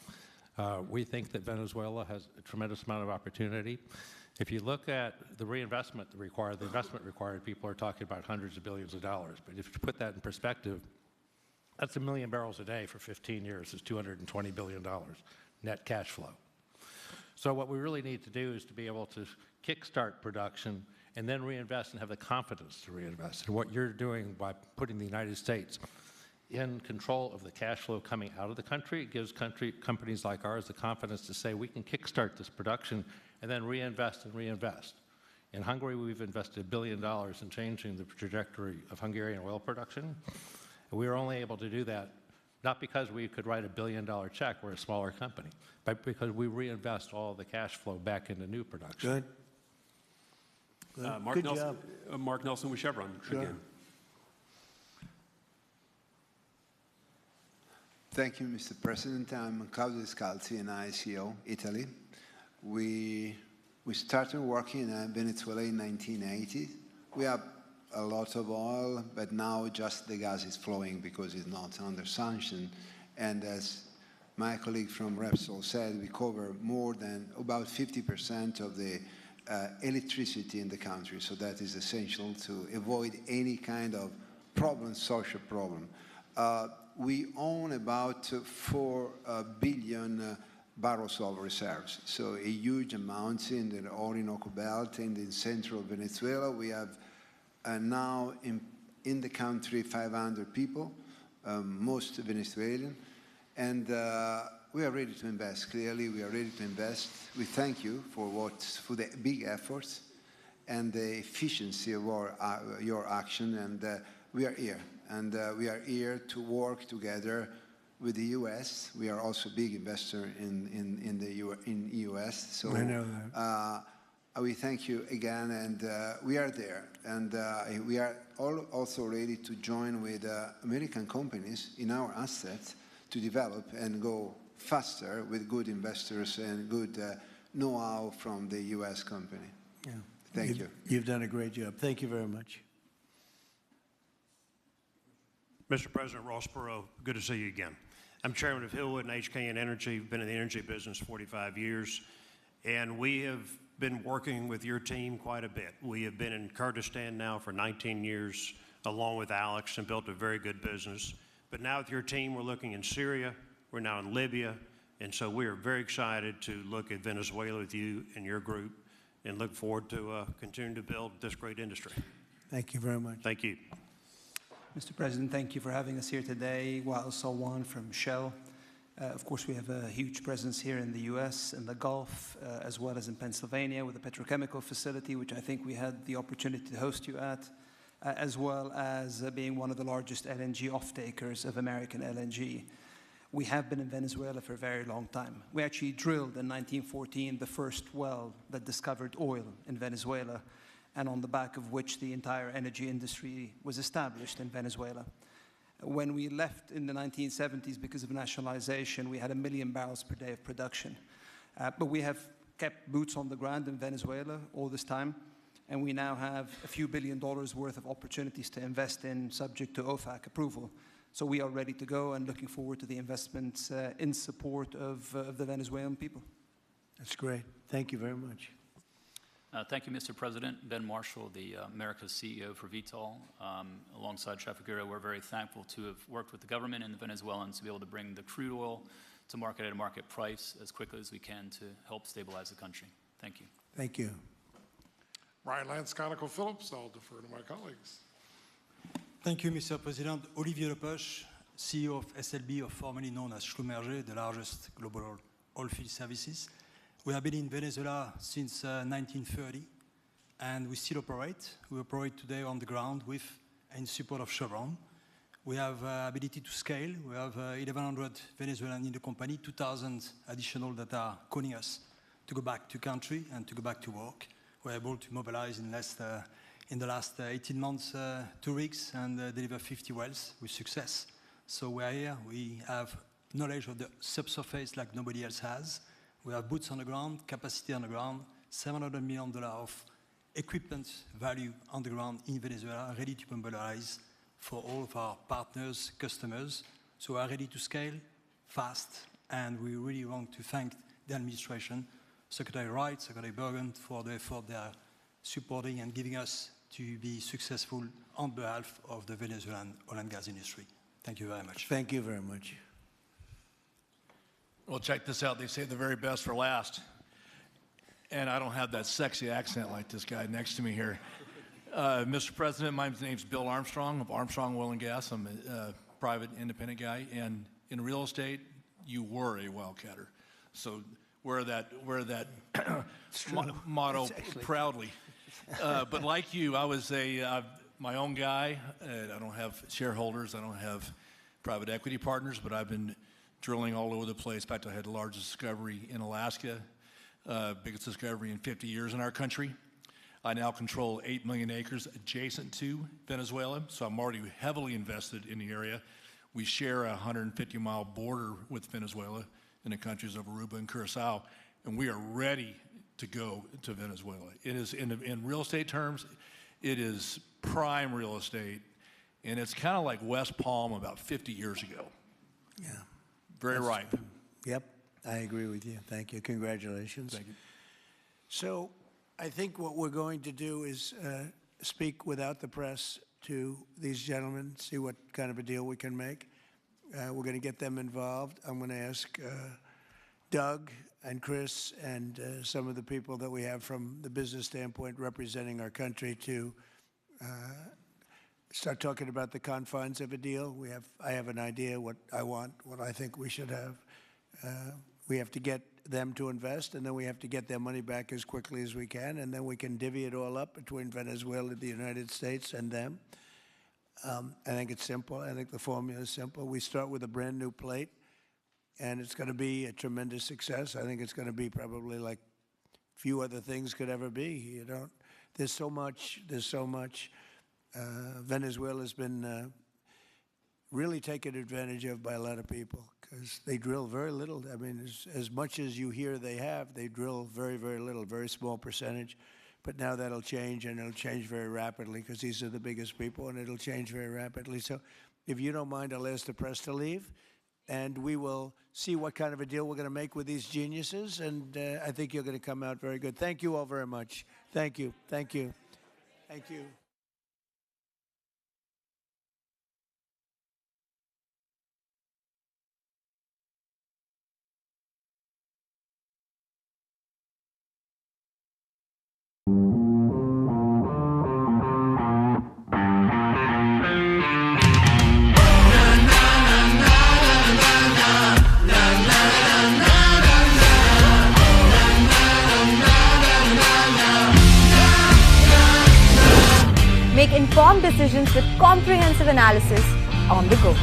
Speaker 13: We think that Venezuela has a tremendous amount of opportunity. If you look at the reinvestment required, the investment required, people are talking about hundreds of billions of dollars. But if you put that in perspective, that's 1 million barrels a day for 15 years. It's $220 billion net cash flow. So what we really need to do is to be able to kickstart production and then reinvest and have the confidence to reinvest. And what you're doing by putting the United States in control of the cash flow coming out of the country, it gives companies like ours the confidence to say we can kickstart this production and then reinvest and reinvest. In Hungary, we've invested $1 billion in changing the trajectory of Hungarian oil production. And we were only able to do that not because we could write $1 billion check, we're a smaller company, but because we reinvest all the cash flow back into new production.
Speaker 1: Good.
Speaker 6: Mark
Speaker 1: Good
Speaker 6: Nelson,
Speaker 1: job.
Speaker 6: Mark Nelson with Chevron again.
Speaker 11: Thank you, Mr. President. I'm Claudio Descalzi, and I CEO, Italy. We started working in Venezuela in 1980. We have a lot of oil, but now just the gas is flowing because it's not under sanction. And as my colleague from Repsol said, we cover more than about 50% of the electricity in the country. So that is essential to avoid any kind of problem, social problem. We own about 4 billion barrels of reserves, so a huge amount in the Orinoco Belt and in central Venezuela. We have now in the country 500 people, most Venezuelan, and we are ready to invest. Clearly, we are ready to invest. We thank you for the big efforts and the efficiency of your action, and we are here. And we are here to work together with the U.S. We are also a big investor in the U.S. So
Speaker 1: I know that.
Speaker 11: we thank you again, and we are there. And we are also ready to join with American companies in our assets to develop and go faster with good investors and good know-how from the U.S. company.
Speaker 1: Yeah.
Speaker 11: Thank you.
Speaker 1: You've done a great job. Thank you very much.
Speaker 14: Mr. President, Ross Perot, good to see you again. I'm chairman of Hillwood and HKN Energy, been in the energy business 45 years, and we have been working with your team quite a bit. We have been in Kurdistan now for 19 years, along with Alex, and built a very good business. But now with your team, we're looking in Syria, we're now in Libya, and so we are very excited to look at Venezuela with you and your group, and look forward to continuing to build this great industry.
Speaker 1: Thank you very much.
Speaker 14: Thank you.
Speaker 15: Mr. President, thank you for having us here today. Wael Salwan from Shell. Of course, we have a huge presence here in the U.S. and the Gulf, as well as in Pennsylvania with a petrochemical facility, which I think we had the opportunity to host you at, as well as being one of the largest LNG off-takers of American LNG. We have been in Venezuela for a very long time. We actually drilled in 1914 the first well that discovered oil in Venezuela, and on the back of which the entire energy industry was established in Venezuela. When we left in the 1970s because of nationalization, we had 1 million barrels per day of production. But we have kept boots on the ground in Venezuela all this time, and we now have a few $1 billion worth of opportunities to invest in, subject to OFAC approval. So we are ready to go and looking forward to the investments in support of the Venezuelan people.
Speaker 1: That's great. Thank you very much.
Speaker 16: Thank you, Mr. President. Ben Marshall, the America's CEO for Vitol. Alongside Trafigura, we're very thankful to have worked with the government and the Venezuelans to be able to bring the crude oil to market at a market price as quickly as we can to help stabilize the country. Thank you.
Speaker 1: Thank you.
Speaker 18: Ryan Lance, ConocoPhillips. I'll defer to my colleagues.
Speaker 19: Thank you, Mr. President. Olivier Lepoche, CEO of SLB, or formerly known as Schlumberger, the largest global oilfield services. We have been in Venezuela since 1930, and we still operate. We operate today on the ground with and in support of Chevron. We have ability to scale. We have 1,100 Venezuelans in the company, 2,000 additional that are calling us to go back to country and to go back to work. We're able to mobilize in the last 18 months 2 rigs and deliver 50 wells with success. So we're here. We have knowledge of the subsurface like nobody else has. We have boots on the ground, capacity on the ground, $700 million of equipment value on the ground in Venezuela, ready to mobilize for all of our partners, customers. So we are ready to scale fast, and we really want to thank the administration, Secretary Wright, Secretary Burgum, for the effort they are supporting and giving us to be successful on behalf of the Venezuelan oil and gas industry. Thank you very much.
Speaker 1: Thank you very much.
Speaker 20: Well, check this out. They say the very best for last.
Speaker 3: and I don't have that sexy accent like this guy next to me here. Mr. President, my name's Bill Armstrong of Armstrong Oil and Gas. I'm a private independent guy, and in real estate, you were a wildcatter. So wear that motto proudly. But like you, I was my own guy. I don't have shareholders. I don't have private equity partners, but I've been drilling all over the place. In fact, I had the largest discovery in Alaska, biggest discovery in 50 years in our country. I now control 8 million acres adjacent to Venezuela, so I'm already heavily invested in the area. We share a 150-mile border with Venezuela in the countries of Aruba and Curacao, and we are ready to go to Venezuela. It is, in real estate terms, it is prime real estate, and it's kind of like West Palm about 50 years ago.
Speaker 1: Yeah.
Speaker 3: Very ripe.
Speaker 1: Yep, I agree with you. Thank you. Congratulations.
Speaker 3: Thank you.
Speaker 1: So I think what we're going to do is speak without the press to these gentlemen, see what kind of a deal we can make. We're going to get them involved. I'm going to ask Doug and Chris and some of the people that we have from the business standpoint representing our country to start talking about the confines of a deal. I have an idea what I want, what I think we should have. We have to get them to invest, and then we have to get their money back as quickly as we can, and then we can divvy it all up between Venezuela, the United States, and them. I think it's simple. I think the formula is simple. We start with a brand new plate, and it's going to be a tremendous success. I think it's going to be probably like few other things could ever be. There's so much. Venezuela's been really taken advantage of by a lot of people because they drill very little. I mean, as much as you hear they drill very, very little, very small percentage. But now that'll change, and it'll change very rapidly because these are the biggest people, and it'll change very rapidly. So if you don't mind, I'll ask the press to leave, and we will see what kind of a deal we're going to make with these geniuses, and I think you're going to come out very good. Thank you all very much. Thank you. Thank you. Thank you.
Speaker 5: Make informed decisions with comprehensive analysis on the go.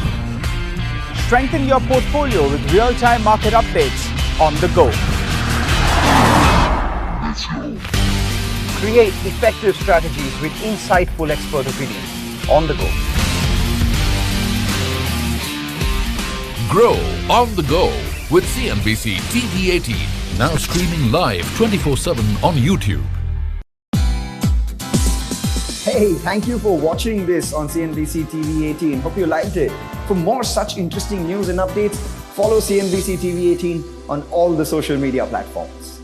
Speaker 12: Strengthen your portfolio with real-time market updates on the go. Create effective strategies with insightful expert opinions on the go.
Speaker 17: Grow on the go with CNBC TV 18, now streaming live 24/7 on YouTube.
Speaker 12: Hey, thank you for watching this on CNBC TV 18. Hope you liked it. For more such interesting news and updates, follow CNBC TV 18 on all the social media platforms.